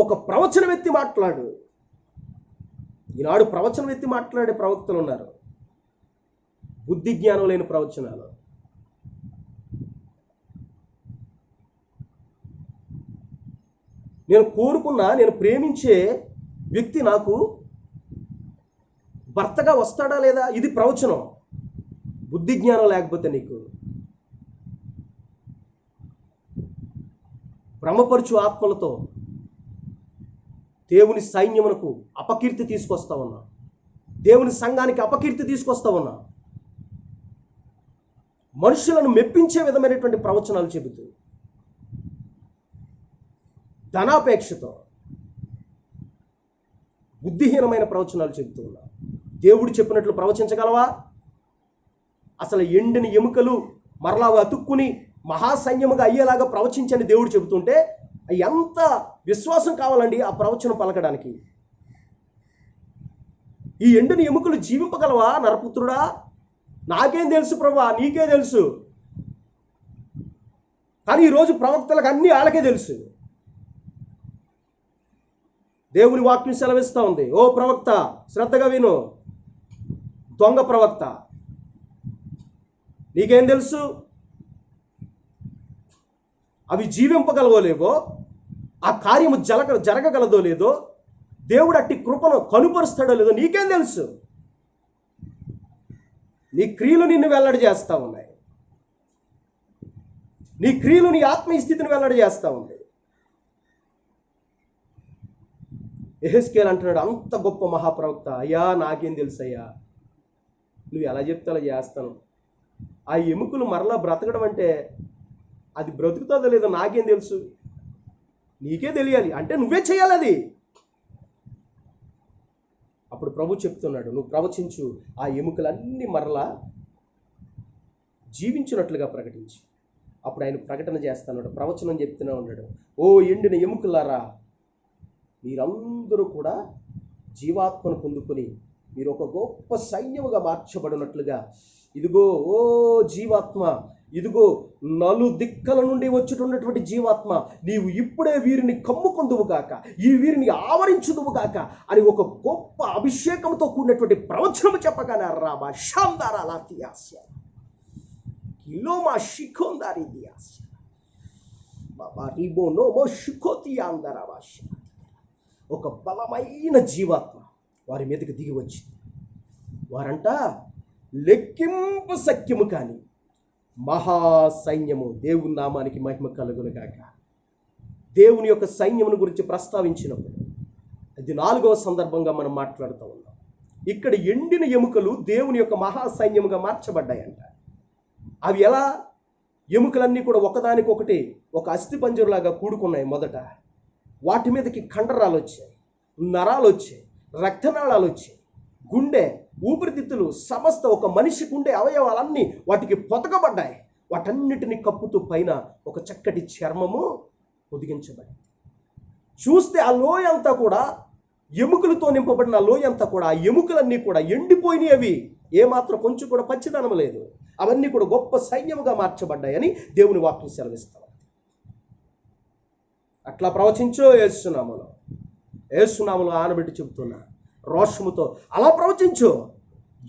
ఒక ప్రవచనం ఎత్తి మాట్లాడు. ఈనాడు ప్రవచనం ఎత్తి మాట్లాడే ప్రవక్తలు ఉన్నారు. బుద్ధి జ్ఞానం లేని ప్రవచనాలు. నేను కోరుకున్నా, నేను ప్రేమించే వ్యక్తి నాకు భర్తగా వస్తాడా లేదా? ఇది ప్రవచనం. బుద్ధి జ్ఞానం లేకపోతే నీకు భ్రమపరుచు ఆత్మలతో దేవుని సైన్యమునకు అపకీర్తి తీసుకొస్తా ఉన్నా. దేవుని సంఘానికి అపకీర్తి తీసుకొస్తా ఉన్నా. మనుషులను మెప్పించే విధమైనటువంటి ప్రవచనాలు చెబుతూ ధనాపేక్షతో బుద్ధిహీనమైన ప్రవచనాలు చెబుతూ ఉన్నా. దేవుడు చెప్పినట్లు ప్రవచించగలవా? అసలు ఎండిన ఎముకలు మరలా అతుక్కుని మహాసైన్యముగా అయ్యేలాగా ప్రవచించని దేవుడు చెబుతుంటే ఎంత విశ్వాసం కావాలండి ఆ ప్రవచనం పలకడానికి? ఈ ఎండిన ఎముకలు జీవింపగలవా నరపుత్రుడా? నాకేం తెలుసు ప్రభువా, నీకే తెలుసు. కానీ ఈరోజు ప్రవక్తలకు అన్నీ వాళ్ళకే తెలుసు. దేవుని వాక్యం సెలవిస్తూ ఉంది. ఓ ప్రవక్త, శ్రద్ధగా విను. దొంగ ప్రవక్త, నీకేం తెలుసు? అవి జీవింపగలవో లేవో, ఆ కార్యము జరగగలదో లేదో, దేవుడు అట్టి కృపను కనుపరుస్తాడో లేదో నీకేం తెలుసు? నీ క్రియలు నిన్ను వెల్లడి చేస్తూ ఉన్నాయి. నీ క్రియలు నీ ఆత్మీయ స్థితిని వెల్లడి చేస్తూ ఉంది. యెహెజ్కేలు అంటున్నాడు, అంత గొప్ప మహాప్రవక్త, అయ్యా నాకేం తెలుసు అయ్యా, నువ్వు ఎలా చెప్తే అలా చేస్తాను. ఆ ఎముకలు మరలా బ్రతకడం అంటే అది బ్రతుకుతుందో లేదో నాకేం తెలుసు, నీకే తెలియాలి అంటే నువ్వే చేయాలి అది. అప్పుడు ప్రభు చెప్తున్నాడు, నువ్వు ప్రవచించు, ఆ ఎముకలన్నీ మరలా జీవించినట్లుగా ప్రకటించి. అప్పుడు ఆయన ప్రకటన చేస్తున్నాడు, ప్రవచనం చెప్తూనే ఉన్నాడు. ఓ ఎండిన ఎముకలారా, మీరందరూ కూడా జీవాత్మను పొందుకొని మీరు ఒక గొప్ప సైన్యముగా మార్చబడినట్లుగా, ఇదిగో ఓ జీవాత్మ, ఇదిగో నలు దిక్కల నుండి వచ్చుతున్నటువంటి జీవాత్మ, నీవు ఇప్పుడే వీరిని కమ్ముకొందువు గాక, ఈ వీరిని ఆవరించుదువు గాక అని ఒక గొప్ప అభిషేకంతో కూడినటువంటి ప్రవచనము చెప్పగానే రాబా షాందారాలాతియాస్య కిలోమా షికోందారి దియాస్య బాబా రిబోనో మో షికోతి అందరావాష ఒక బలమైన జీవాత్మ వారి మీదకి దిగి వచ్చింది. వారంట లెక్కింపు సఖ్యము కాని మహాసైన్యము. దేవుని నామానికి మహిమ కలుగును గాక. దేవుని యొక్క సైన్యమును గురించి ప్రస్తావించినప్పుడు అది 4వ సందర్భంగా మనం మాట్లాడుతూ ఉన్నాం. ఇక్కడ ఎండిన ఎముకలు దేవుని యొక్క మహాసైన్యముగా మార్చబడ్డాయంట. అవి ఎలా? ఎముకలన్నీ కూడా ఒకదానికొకటి ఒక అస్థిపంజరులాగా కూడుకున్నాయి. మొదట వాటి మీదకి కండరాలు వచ్చాయి, నరాలు వచ్చాయి, రక్తనాళాలు వచ్చాయి, గుండె, ఊపిరితిత్తులు, సమస్త ఒక మనిషికి ఉండే అవయవాలన్నీ వాటికి పొతకబడ్డాయి. వాటన్నిటిని కప్పుతూ పైన ఒక చక్కటి చర్మము పొదిగించబడింది. చూస్తే ఆ లోయ అంతా కూడా ఎముకలతో నింపబడిన లోయ అంతా కూడా, ఆ ఎముకలన్నీ కూడా ఎండిపోయినాయి. అవి ఏమాత్రం కొంచెం కూడా పచ్చిదనం లేదు. అవన్నీ కూడా గొప్ప సైన్యముగా మార్చబడ్డాయని దేవుని వాక్యం సెలవిస్తాం. అట్లా ప్రవచించో యేసునామములో ఆనబెట్టి చెబుతున్నా, రోషముతో అలా ప్రవచించు.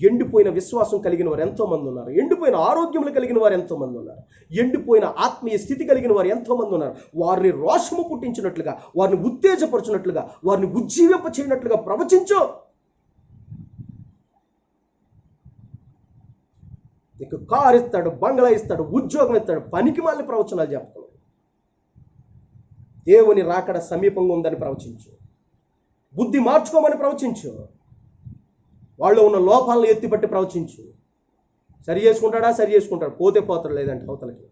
ఎండిపోయిన విశ్వాసం కలిగిన వారు ఎంతోమంది ఉన్నారు, ఎండిపోయిన ఆరోగ్యములు కలిగిన వారు ఎంతోమంది ఉన్నారు, ఎండిపోయిన ఆత్మీయ స్థితి కలిగిన వారు ఎంతోమంది ఉన్నారు. వారిని రోషము పుట్టించినట్లుగా, వారిని ఉత్తేజపరచినట్లుగా, వారిని ఉజ్జీవింప చేయనట్లుగా ప్రవచించు. నీకు కారు ఇస్తాడు, బంగ్లా ఇస్తాడు, ఉద్యోగం ఇస్తాడు, పనికి మాలిన ప్రవచనాలు చెప్తాడు. దేవుని రాకడ సమీపంగా ఉందని ప్రవచించు. బుద్ధి మార్చుకోమని ప్రవచించు. వాళ్ళు ఉన్న లోపాలను ఎత్తిపట్టి ప్రవచించు. సరి చేసుకుంటాడు, పోతే పోతాడు, లేదంటే అవతలకి.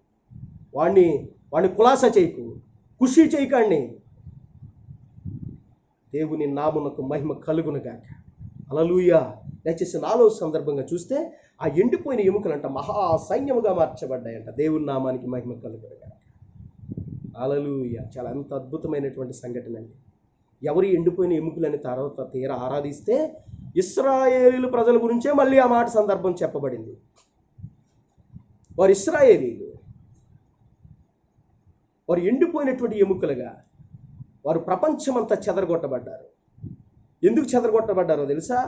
వాడిని కులాస చేయకు, ఖుషి చేయకండి. దేవుని నామునకు మహిమ కలుగును గాక. హల్లెలూయా. దయచేసి 4వ సందర్భంగా చూస్తే ఆ ఎండిపోయిన ఎముకలంట మహాసైన్యముగా మార్చబడ్డాయంట. దేవుని నామానికి మహిమ కలుగును గాక. హల్లెలూయా. చాలా అంత అద్భుతమైనటువంటి సంఘటన అండి. ఎవరు ఎండిపోయిన ఎముకలని తర్వాత తీరా ఆరాధిస్తే ఇశ్రాయేలీయుల ప్రజల గురించే మళ్ళీ ఆ మాట సందర్భం చెప్పబడింది. వారు ఇశ్రాయేలీయులు, వారు ఎండిపోయినటువంటి ఎముకలుగా వారు ప్రపంచమంతా చెదరగొట్టబడ్డారు. ఎందుకు చెదరగొట్టబడ్డారో తెలుసా?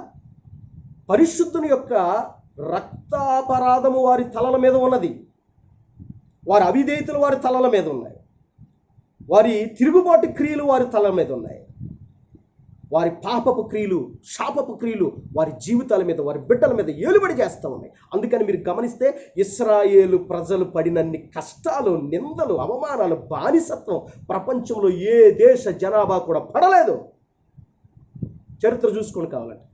పరిశుద్ధుని యొక్క రక్తాపరాధము వారి తలల మీద ఉన్నది. వారి అవిధేయతలు వారి తలల మీద ఉన్నాయి. వారి తిరుగుబాటు క్రియలు వారి తలల మీద ఉన్నాయి. వారి పాపపు క్రియలు, శాపపు క్రియలు వారి జీవితాల మీద, వారి బిడ్డల మీద ఏలుబడి చేస్తూ ఉన్నాయి. అందుకని మీరు గమనిస్తే ఇశ్రాయేలు ప్రజలు పడినన్ని కష్టాలు, నిందలు, అవమానాలు, బానిసత్వం ప్రపంచంలో ఏ దేశ జనాభా కూడా పడలేదు. చరిత్ర చూసుకొని కావాలంటే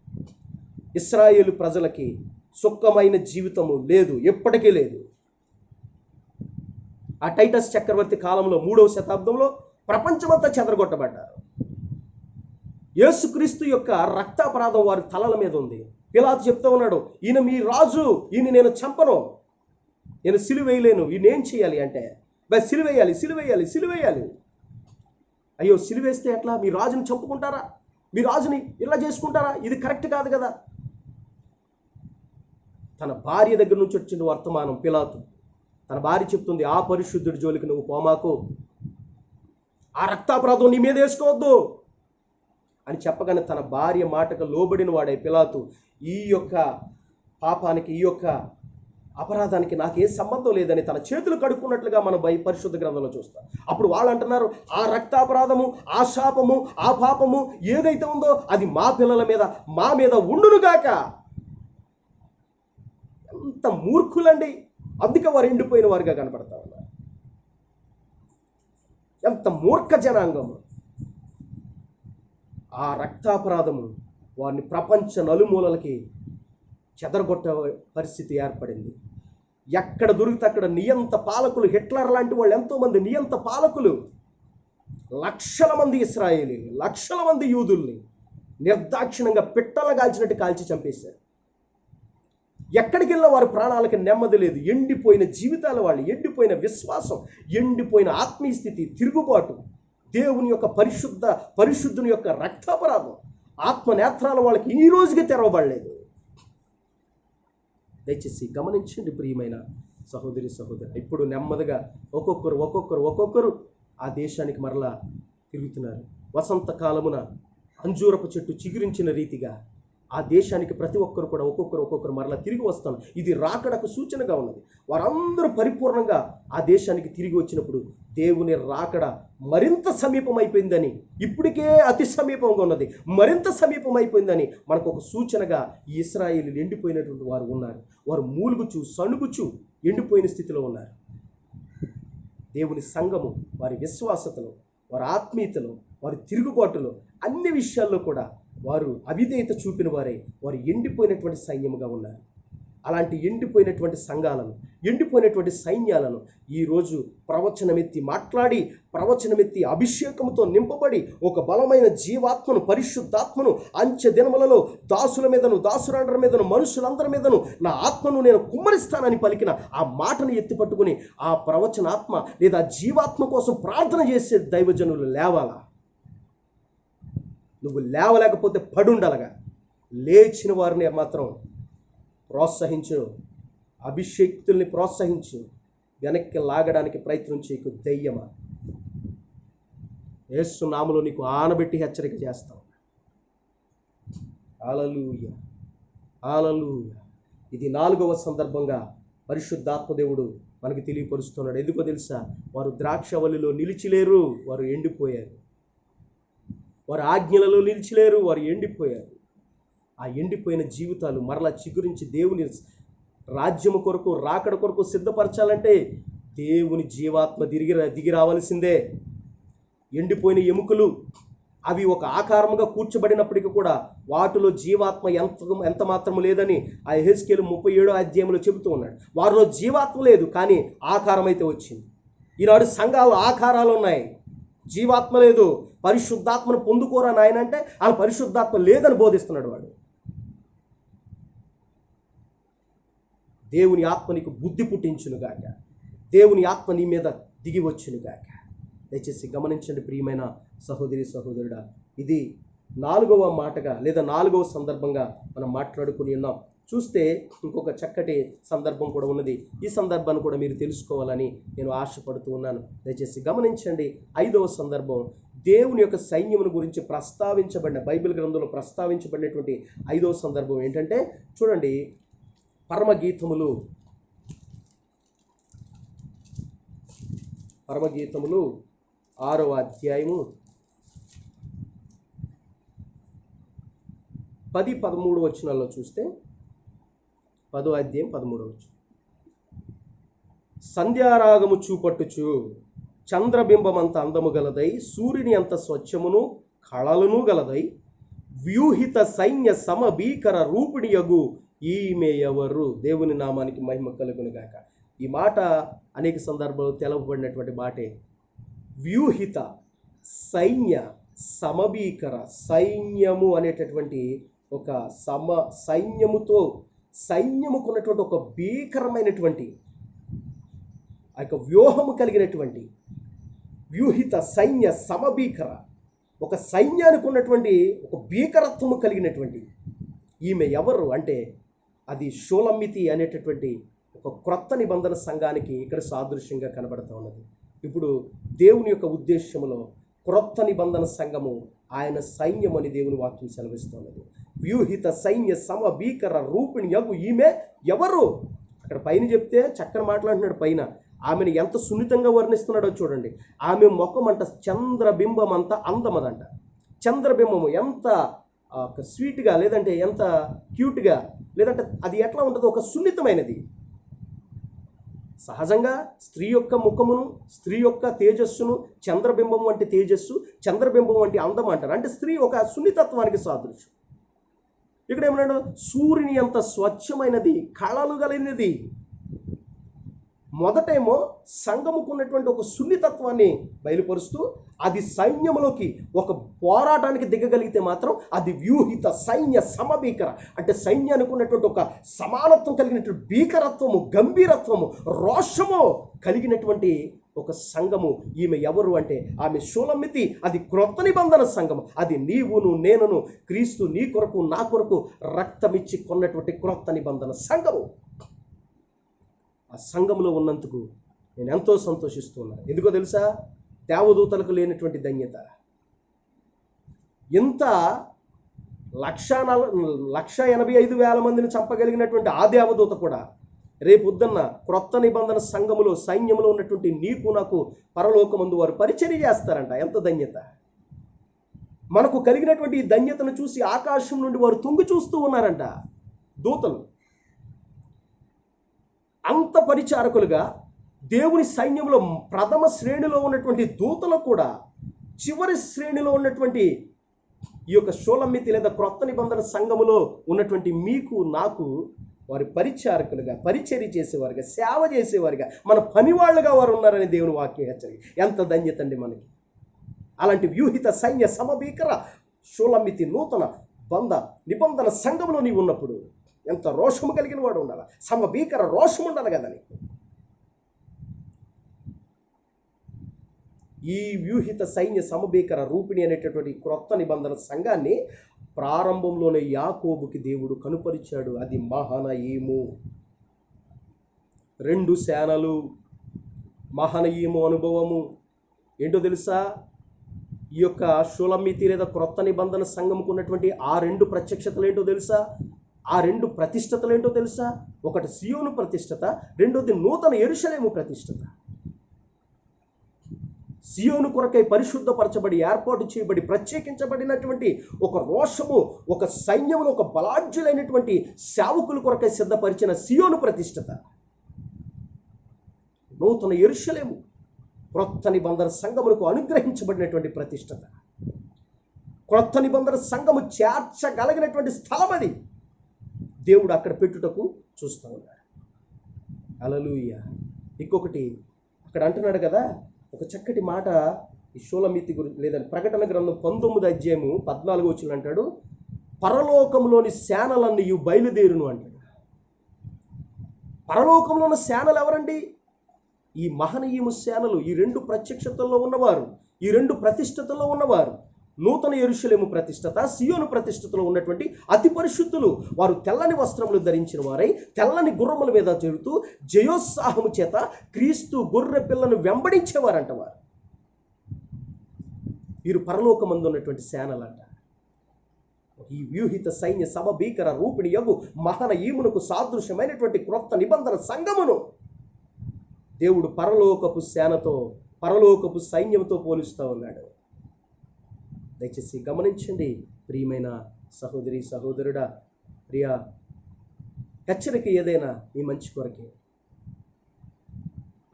ఇశ్రాయేలు ప్రజలకి సుఖమైన జీవితము లేదు, ఎప్పటికీ లేదు. ఆ టైటస్ చక్రవర్తి కాలంలో 3వ శతాబ్దంలో ప్రపంచమంతా చెదరగొట్టబడ్డారు. యేసుక్రీస్తు యొక్క రక్తాపరాధం వారి తలల మీద ఉంది. పిలాతు చెప్తూ ఉన్నాడు, ఈయన మీ రాజు, ఈయన నేను చంపను, నేను సిలువేయలేను, ఈయన ఏం చేయాలి అంటే సిలువేయాలి. అయ్యో సిలువేస్తే ఎట్లా? మీ రాజుని చంపుకుంటారా? మీ రాజుని ఇలా చేసుకుంటారా? ఇది కరెక్ట్ కాదు కదా. తన భార్య దగ్గర నుంచి వచ్చిన వర్తమానం పిలాతు. తన భార్య చెప్తుంది, ఆ పరిశుద్ధుడి జోలికి నువ్వు పోమాకు, ఆ రక్తాపరాధం నీ మీద వేసుకోవద్దు అని చెప్పగానే తన భార్య మాటకు లోబడిన వాడే పిలాతు, ఈ యొక్క పాపానికి, ఈ యొక్క అపరాధానికి నాకే సంబంధం లేదని తన చేతులు కడుక్కున్నట్లుగా మనం పరిశుద్ధ గ్రంథంలో చూస్తాం. అప్పుడు వాళ్ళు అంటున్నారు, ఆ రక్తాపరాధము, ఆ శాపము, ఆ పాపము ఏదైతే ఉందో అది మా పిల్లల మీద, మా మీద ఉండునుగాక. ఎంత మూర్ఖులండి. అందుకే వారు ఎండిపోయిన వారుగా కనపడతా ఉన్నారు. ఎంత మూర్ఖ జనాంగము. ఆ రక్తాపరాధము వారిని ప్రపంచ నలుమూలలకి చెదరగొట్ట పరిస్థితి ఏర్పడింది. ఎక్కడ దొరికితే అక్కడ నియంత పాలకులు, హిట్లర్ లాంటి వాళ్ళు ఎంతోమంది నియంత పాలకులు, లక్షల మంది ఇశ్రాయేలీలు, లక్షల మంది యూదుల్ని నిర్దాక్షిణంగా పిట్టలు కాల్చినట్టు కాల్చి చంపేశారు. ఎక్కడికి వెళ్ళినా వారి ప్రాణాలకి నెమ్మది లేదు. ఎండిపోయిన జీవితాల వాళ్ళు, ఎండిపోయిన విశ్వాసం, ఎండిపోయిన ఆత్మీయ స్థితి, తిరుగుబాటు, దేవుని యొక్క పరిశుద్ధుని యొక్క రక్తాపరాధం, ఆత్మనేత్రాలు వాళ్ళకి ఈ రోజుకి తెరవబడలేదు. దయచేసి గమనించండి ప్రియమైన సహోదరి సహోదరు. ఇప్పుడు నెమ్మదిగా ఒక్కొక్కరు ఆ దేశానికి మరలా తిరుగుతున్నారు. వసంత కాలమున అంజూరపు చెట్టు చిగురించిన రీతిగా ఆ దేశానికి ప్రతి ఒక్కరు కూడా ఒక్కొక్కరు మరలా తిరిగి వస్తాను. ఇది రాకడకు సూచనగా ఉన్నది. వారందరూ పరిపూర్ణంగా ఆ దేశానికి తిరిగి వచ్చినప్పుడు దేవుని రాకడ మరింత సమీపం అయిపోయిందని, ఇప్పటికే అతి సమీపంగా ఉన్నది, మరింత సమీపం అయిపోయిందని మనకు ఒక సూచనగా ఈ ఇశ్రాయేలీయులు ఎండిపోయినటువంటి వారు ఉన్నారు. వారు మూలుగుచు సణుగుచు ఎండిపోయిన స్థితిలో ఉన్నారు. దేవుని సంఘము వారి విశ్వాసతలో, వారి ఆత్మీయతలో, వారి తిరుగుబాటులో, అన్ని విషయాల్లో కూడా వారు అవిధేయత చూపిన వారే వారు ఎండిపోయినటువంటి సైన్యముగా ఉన్నారు. అలాంటి ఎండిపోయినటువంటి సంఘాలను, ఎండిపోయినటువంటి సైన్యాలను ఈరోజు ప్రవచనమెత్తి మాట్లాడి, ప్రవచనమెత్తి అభిషేకంతో నింపబడి ఒక బలమైన జీవాత్మను, పరిశుద్ధాత్మను అంచె దినములలో దాసుల మీదను, దాసురాండ్ర మీదను, మనుషులందరి మీదను నా ఆత్మను నేను కుమ్మరిస్తానని పలికిన ఆ మాటను ఎత్తిపట్టుకుని ఆ ప్రవచనాత్మ లేదా జీవాత్మ కోసం ప్రార్థన చేసే దైవజనులు లేవాలా? నువ్వు లేవలేకపోతే పడుండలగా. లేచిన వారిని మాత్రం ప్రోత్సహించు, అభిషేక్తుల్ని ప్రోత్సహించు, వెనక్కి లాగడానికి ప్రయత్నం చేయకు. దెయ్యమా, యేసు నామములో నీకు ఆనబెట్టి హెచ్చరిక చేస్తాం. హల్లెలూయా, హల్లెలూయా. ఇది 4వ సందర్భంగా పరిశుద్ధాత్మదేవుడు మనకి తెలియపరుస్తున్నాడు. ఎందుకో తెలుసా? వారు ద్రాక్షవల్లిలో నిలిచిలేరు, వారు ఎండిపోయారు. వారు ఆజ్ఞలలో నిలిచిలేరు, వారు ఎండిపోయారు. ఆ ఎండిపోయిన జీవితాలు మరలా చిగురించి దేవుని రాజ్యము కొరకు, రాకడ కొరకు సిద్ధపరచాలంటే దేవుని జీవాత్మ దిగి రావాల్సిందే. ఎండిపోయిన ఎముకలు అవి ఒక ఆకారముగా కూర్చబడినప్పటికీ కూడా వాటిలో జీవాత్మ ఎంత మాత్రము లేదని ఆ యెహెజ్కేలు 37వ అధ్యాయంలో చెబుతూ ఉన్నాడు. వారిలో జీవాత్మ లేదు, కానీ ఆకారం అయితే వచ్చింది. ఈనాడు సంఘాలు ఆకారాలు ఉన్నాయి, జీవాత్మ లేదు. పరిశుద్ధాత్మను పొందుకోరా నాయన అంటే ఆ పరిశుద్ధాత్మ లేదని బోధిస్తున్నాడు వాడు. దేవుని ఆత్మ నీకు బుద్ధి పుట్టించునుగాక, దేవుని ఆత్మ నీ మీద దిగి వచ్చునుగాక. దయచేసి గమనించండి ప్రియమైన సహోదరి సహోదరుడా. ఇది 4వ మాటగా లేదా 4వ సందర్భంగా మనం మాట్లాడుకుని ఉన్నాం. చూస్తే ఇంకొక చక్కటి సందర్భం కూడా ఉన్నది. ఈ సందర్భాన్ని కూడా మీరు తెలుసుకోవాలని నేను ఆశపడుతూ ఉన్నాను. దయచేసి గమనించండి. 5వ సందర్భం దేవుని యొక్క సైన్యమును గురించి ప్రస్తావించబడిన, బైబిల్ గ్రంథంలో ప్రస్తావించబడినటువంటి 5వ సందర్భం ఏంటంటే, చూడండి, పరమగీతములు 6వ అధ్యాయము 10-13 వచనాల్లో చూస్తే, 10వ అధ్యాయం 13వ వచనం. సంధ్యారాగము చూపట్టుచు చంద్రబింబమంత అందము గలదై, సూర్యుని అంత స్వచ్ఛమును కళలను గలదై, వ్యూహిత సైన్య సమభీకర రూపిణియగు ఈమె ఎవరు? దేవుని నామానికి మహిమ కలుగును గాక. ఈ మాట అనేక సందర్భాల్లో తెలవబడినటువంటి మాటే. వ్యూహిత సైన్య సమభీకర, సైన్యము అనేటటువంటి ఒక సైన్యముకున్నటువంటి ఒక భీకరమైనటువంటి ఆ యొక్క వ్యూహము కలిగినటువంటి వ్యూహిత సైన్య సమభీకర, ఒక సైన్యానికి ఉన్నటువంటి ఒక భీకరత్వము కలిగినటువంటి ఈమె ఎవరు అంటే అది షూలమ్మితి అనేటటువంటి ఒక క్రొత్త నిబంధన సంఘానికి ఇక్కడ సాదృశ్యంగా కనబడుతూ ఉన్నది. ఇప్పుడు దేవుని యొక్క ఉద్దేశంలో క్రొత్త నిబంధన సంఘము ఆయన సైన్యం అని దేవుని వాక్యం సెలవిస్తున్నది. వ్యూహిత సైన్య సమభీకర రూపిణి యగు ఈమె ఎవరు? అక్కడ పైన చెప్తే చక్కని మాట్లాడుతున్నాడు. పైన ఆమెను ఎంత సున్నితంగా వర్ణిస్తున్నాడో చూడండి. ఆమె ముఖం అంట చంద్రబింబం అంత అందమదంట. చంద్రబింబము ఎంత స్వీట్గా, లేదంటే ఎంత క్యూట్గా, లేదంటే అది ఎట్లా ఉంటుందో ఒక సున్నితమైనది. సహజంగా స్త్రీ యొక్క ముఖమును, స్త్రీ యొక్క తేజస్సును చంద్రబింబం వంటి తేజస్సు, చంద్రబింబం వంటి అందం అంటారు. అంటే స్త్రీ ఒక సున్నితత్వానికి సాదృశ్యం. ఇక్కడ ఏమన్నాడు? సూర్యుని అంత స్వచ్ఛమైనది, కళలు కలిగినది, మొదటేమో సంఘముకున్నటువంటి ఒక సున్నితత్వాన్ని బయలుపరుస్తూ, అది సైన్యంలోకి ఒక పోరాటానికి దిగగలిగితే మాత్రం అది వ్యూహిత సైన్య సమభీకర, అంటే సైన్యానికి ఉన్నటువంటి ఒక సమానత్వం కలిగినటువంటి భీకరత్వము, గంభీరత్వము, రోషము కలిగినటువంటి ఒక సంఘము. ఈమె ఎవరు అంటే ఆమె షూలమ్మితి. అది క్రొత్త నిబంధన సంఘము. అది నీవును నేనును, క్రీస్తు నీ కొరకు నా కొరకు రక్తమిచ్చి కొన్నటువంటి క్రొత్త నిబంధన సంఘము. ఆ సంఘంలో ఉన్నందుకు నేను ఎంతో సంతోషిస్తున్నాను. ఎందుకో తెలుసా? దేవదూతలకు లేనటువంటి ధన్యత. ఇంత 1,85,000 మందిని చంపగలిగినటువంటి ఆ దేవదూత కూడా రేపొద్దున్న క్రొత్త నిబంధన సంఘములో, సైన్యములో ఉన్నటువంటి నీకు నాకు పరలోకమందు వారు పరిచర్య చేస్తారంట. ఎంత ధన్యత! మనకు కలిగినటువంటి ఈ ధన్యతను చూసి ఆకాశం నుండి వారు తుంగి చూస్తూ ఉన్నారంట దూతలు. అంత పరిచారకులుగా దేవుని సైన్యంలో ప్రథమ శ్రేణిలో ఉన్నటువంటి దూతలు కూడా చివరి శ్రేణిలో ఉన్నటువంటి ఈ యొక్క షూలమ్మితి లేదా క్రొత్త నిబంధన సంఘములో ఉన్నటువంటి మీకు నాకు వారి పరిచారకులుగా, పరిచర్య చేసేవారుగా, సేవ చేసేవారుగా, మన పనివాళ్ళుగా వారు ఉన్నారని దేవుని వాక్యం హెచ్చరిక. ఎంత ధన్యత అండి మనకి! అలాంటి వ్యూహిత సైన్య సమభీకర షూలమ్మితి నూతన బంధ నిబంధన సంఘంలో నీవు ఉన్నప్పుడు ఎంత రోషము కలిగిన వాడు ఉండాలి, సమభీకర రోషం ఉండాలి కదా నీకు. ఈ వ్యూహిత సైన్య సమభీకర రూపిణి అనేటటువంటి క్రొత్త నిబంధన సంఘాన్ని ప్రారంభంలోనే యాకోబుకి దేవుడు కనుపరిచాడు. అది మహనయీము. 2 సేనలు, మహనయీము అనుభవము. ఏంటో తెలుసా? ఈ యొక్క షూలమ్మితి లేదా క్రొత్త నిబంధన సంఘంకు ఉన్నటువంటి ఆ 2 ప్రత్యక్షతలు ఏంటో తెలుసా? ఆ 2 ప్రతిష్టతలు ఏంటో తెలుసా? ఒకటి సియోను ప్రతిష్టత, రెండోది నూతన యెరూషలేము ప్రతిష్టత. సియోను కొరకై పరిశుద్ధపరచబడి, ఏర్పాటు చేయబడి, ప్రత్యేకించబడినటువంటి ఒక రోషము, ఒక సైన్యమును, ఒక బలాఢ్యులైనటువంటి సేవకుల కొరకై సిద్ధపరిచిన సియోను ప్రతిష్టత. నూతన యెరూషలేము క్రొత్త నిబంధన సంఘములకు అనుగ్రహించబడినటువంటి ప్రతిష్టత. క్రొత్త నిబంధన సంఘము చేర్చగలిగినటువంటి స్థలం అది. దేవుడు అక్కడ పెట్టుటకు చూస్తూ ఉన్నాడు. హల్లెలూయా. ఇంకొకటి అక్కడ అంటున్నాడు కదా, ఒక చక్కటి మాట ఈ షూలమ్మితి గురించి, లేదా ప్రకటన గ్రంథం 19:14 అంటాడు, పరలోకంలోని సేనలన్నీ బయలుదేరును అంటాడు. పరలోకంలో ఉన్న సేనలు ఎవరండి? ఈ మహనీయము సేనలు, ఈ 2 ప్రత్యక్షతల్లో ఉన్నవారు, ఈ 2 ప్రతిష్టతల్లో ఉన్నవారు. నూతన యెరూషలేము ప్రతిష్టత, సియోను ప్రతిష్టతలో ఉన్నటువంటి అతి పరిశుద్ధులు. వారు తెల్లని వస్త్రములు ధరించిన వారై తెల్లని గుర్రముల మీద జరుగుతూ జయోత్సాహము చేత క్రీస్తు గొర్రె పిల్లను వెంబడించేవారంట. వారు వీరు పరలోకమందు ఉన్నటువంటి సేనలంట. ఈ వ్యూహిత సైన్య సమభీకర రూపిణి యగు మహనయీమునకు సాదృశ్యమైనటువంటి క్రొత్త నిబంధన సంఘమును దేవుడు పరలోకపు సేనతో, పరలోకపు సైన్యంతో పోలుస్తూ ఉన్నాడు. దయచేసి గమనించండి ప్రియమైన సహోదరి సహోదరుడా. ప్రియా, హెచ్చరిక ఏదైనా మీ మంచి కొరకే.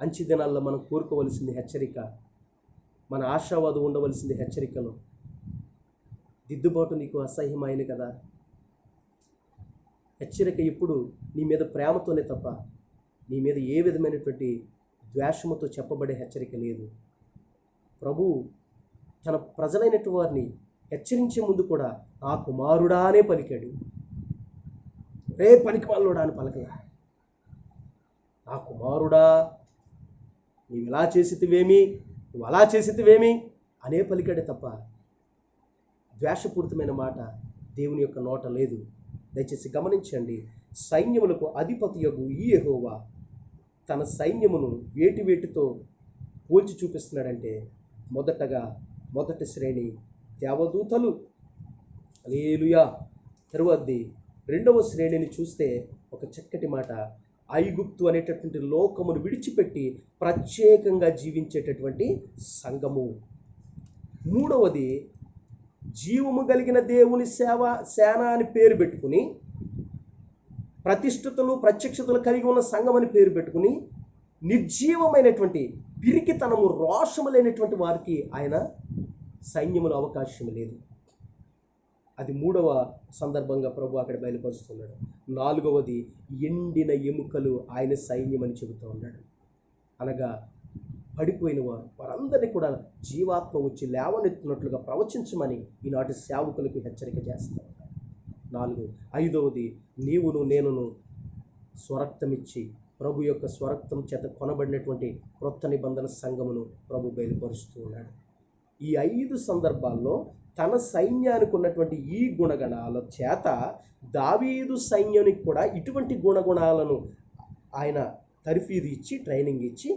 అంచె దినాల్లో మనం కోరుకోవలసింది హెచ్చరిక. మన ఆశావాదం ఉండవలసింది హెచ్చరికలో. దిద్దుబాటు నీకు అసహ్యమైన కదా. హెచ్చరిక ఎప్పుడు నీ మీద ప్రేమతోనే తప్ప నీ మీద ఏ విధమైనటువంటి ద్వేషముతో చెప్పబడే హెచ్చరిక లేదు. ప్రభు తన ప్రజలైనటు వారిని హెచ్చరించే ముందు కూడా నా కుమారుడా అనే పలికాడు. రే పనికి వాళ్ళోడా అని పలకలా. నా కుమారుడా, నీవు ఇలా చేసితివేమి, నువ్వు అలా చేసితివేమి అనే పలికాడే తప్ప ద్వేషపూరితమైన మాట దేవుని యొక్క నోట లేదు. దయచేసి గమనించండి. సైన్యములకు అధిపతియగు ఈ యెహోవా తన సైన్యమును వేటితో పోల్చి చూపిస్తున్నాడంటే, మొదటి శ్రేణి దేవదూతలు. హల్లెలూయా. తరువాతది 2వ శ్రేణిని చూస్తే ఒక చక్కటి మాట, ఐగుప్తు అనేటటువంటి లోకమును విడిచిపెట్టి ప్రత్యేకంగా జీవించేటటువంటి సంఘము. 3వది జీవము కలిగిన దేవుని సేన అని పేరు పెట్టుకుని, ప్రతిష్ఠితులు ప్రత్యక్షతలు కలిగి ఉన్న సంఘం అని పేరు పెట్టుకుని, నిర్జీవమైనటువంటి పిరికితనము రోషము లేనటువంటి వారికి ఆయన సైన్యములో అవకాశం లేదు. అది 3వ సందర్భంగా ప్రభు అక్కడ బయలుపరుస్తున్నాడు. 4వది ఎండిన ఎముకలు ఆయన సైన్యం అని చెబుతూ ఉన్నాడు. అనగా పడిపోయిన వారందరినీ కూడా జీవాత్మ వచ్చి లేవనెత్తినట్లుగా ప్రవచించమని ఈనాటి సేవకులకు హెచ్చరిక చేస్తారు. 4, 5వది, నీవును నేనును స్వరక్తమిచ్చి ప్రభు యొక్క స్వరక్తం చేత కొనబడినటువంటి క్రొత్త నిబంధన సంఘమును ప్రభు బయలుపరుస్తూ ఉన్నాడు. ఈ 5 సందర్భాల్లో తన సైన్యానికి ఉన్నటువంటి ఈ గుణగణాల చేత దావీదు సైన్యానికి కూడా ఇటువంటి గుణగుణాలను ఆయన తర్ఫీదు ఇచ్చి, ట్రైనింగ్ ఇచ్చి,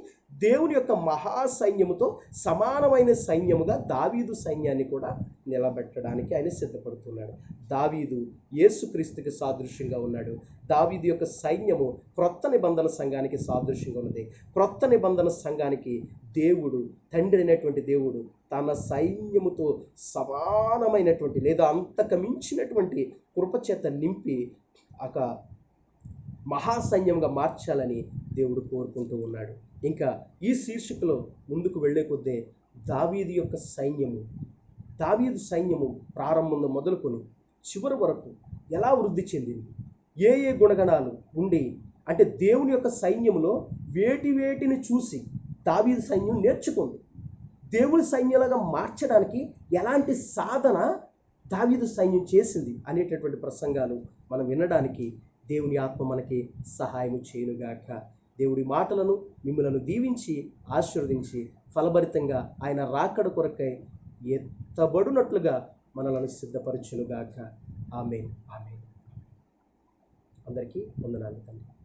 దేవుని యొక్క మహాసైన్యముతో సమానమైన సైన్యముగా దావీదు సైన్యాన్ని కూడా నిలబెట్టడానికి ఆయన సిద్ధపడుతున్నాడు. దావీదు యేసుక్రీస్తుకి సాదృశ్యంగా ఉన్నాడు. దావీదు యొక్క సైన్యము క్రొత్త నిబంధన సంఘానికి సాదృశ్యంగా ఉన్నది. క్రొత్త నిబంధన సంఘానికి దేవుడు, తండ్రి అయినటువంటి దేవుడు తన సైన్యముతో సమానమైనటువంటి లేదా అంతకు మించినటువంటి కృపచేత నింపి ఒక మహాసైన్యంగా మార్చాలని దేవుడు కోరుకుంటూ ఉన్నాడు. ఇంకా ఈ శీర్షికలో ముందుకు వెళ్ళే కొద్దే దావీదు సైన్యము ప్రారంభం మొదలుకొని చివరి వరకు ఎలా వృద్ధి చెందింది, ఏ గుణగణాలు ఉండి, అంటే దేవుని యొక్క సైన్యంలో వేటిని చూసి దావీదు సైన్యం నేర్చుకుంది, దేవుని సైన్యాలుగా మార్చడానికి ఎలాంటి సాధన దావీదు సైన్యం చేసింది అనేటటువంటి ప్రసంగాలు మనం వినడానికి దేవుని ఆత్మ మనకి సహాయం చేయునుగాక. దేవుడి మాటలను మిమ్మలను దీవించి ఆశీర్వదించి ఫలభరితంగా ఆయన రాకడ కొరకై ఎత్తబడునట్లుగా మనలను సిద్ధపరచునుగాక. ఆమేన్. అందరికీ వందనాలు తండ్రి.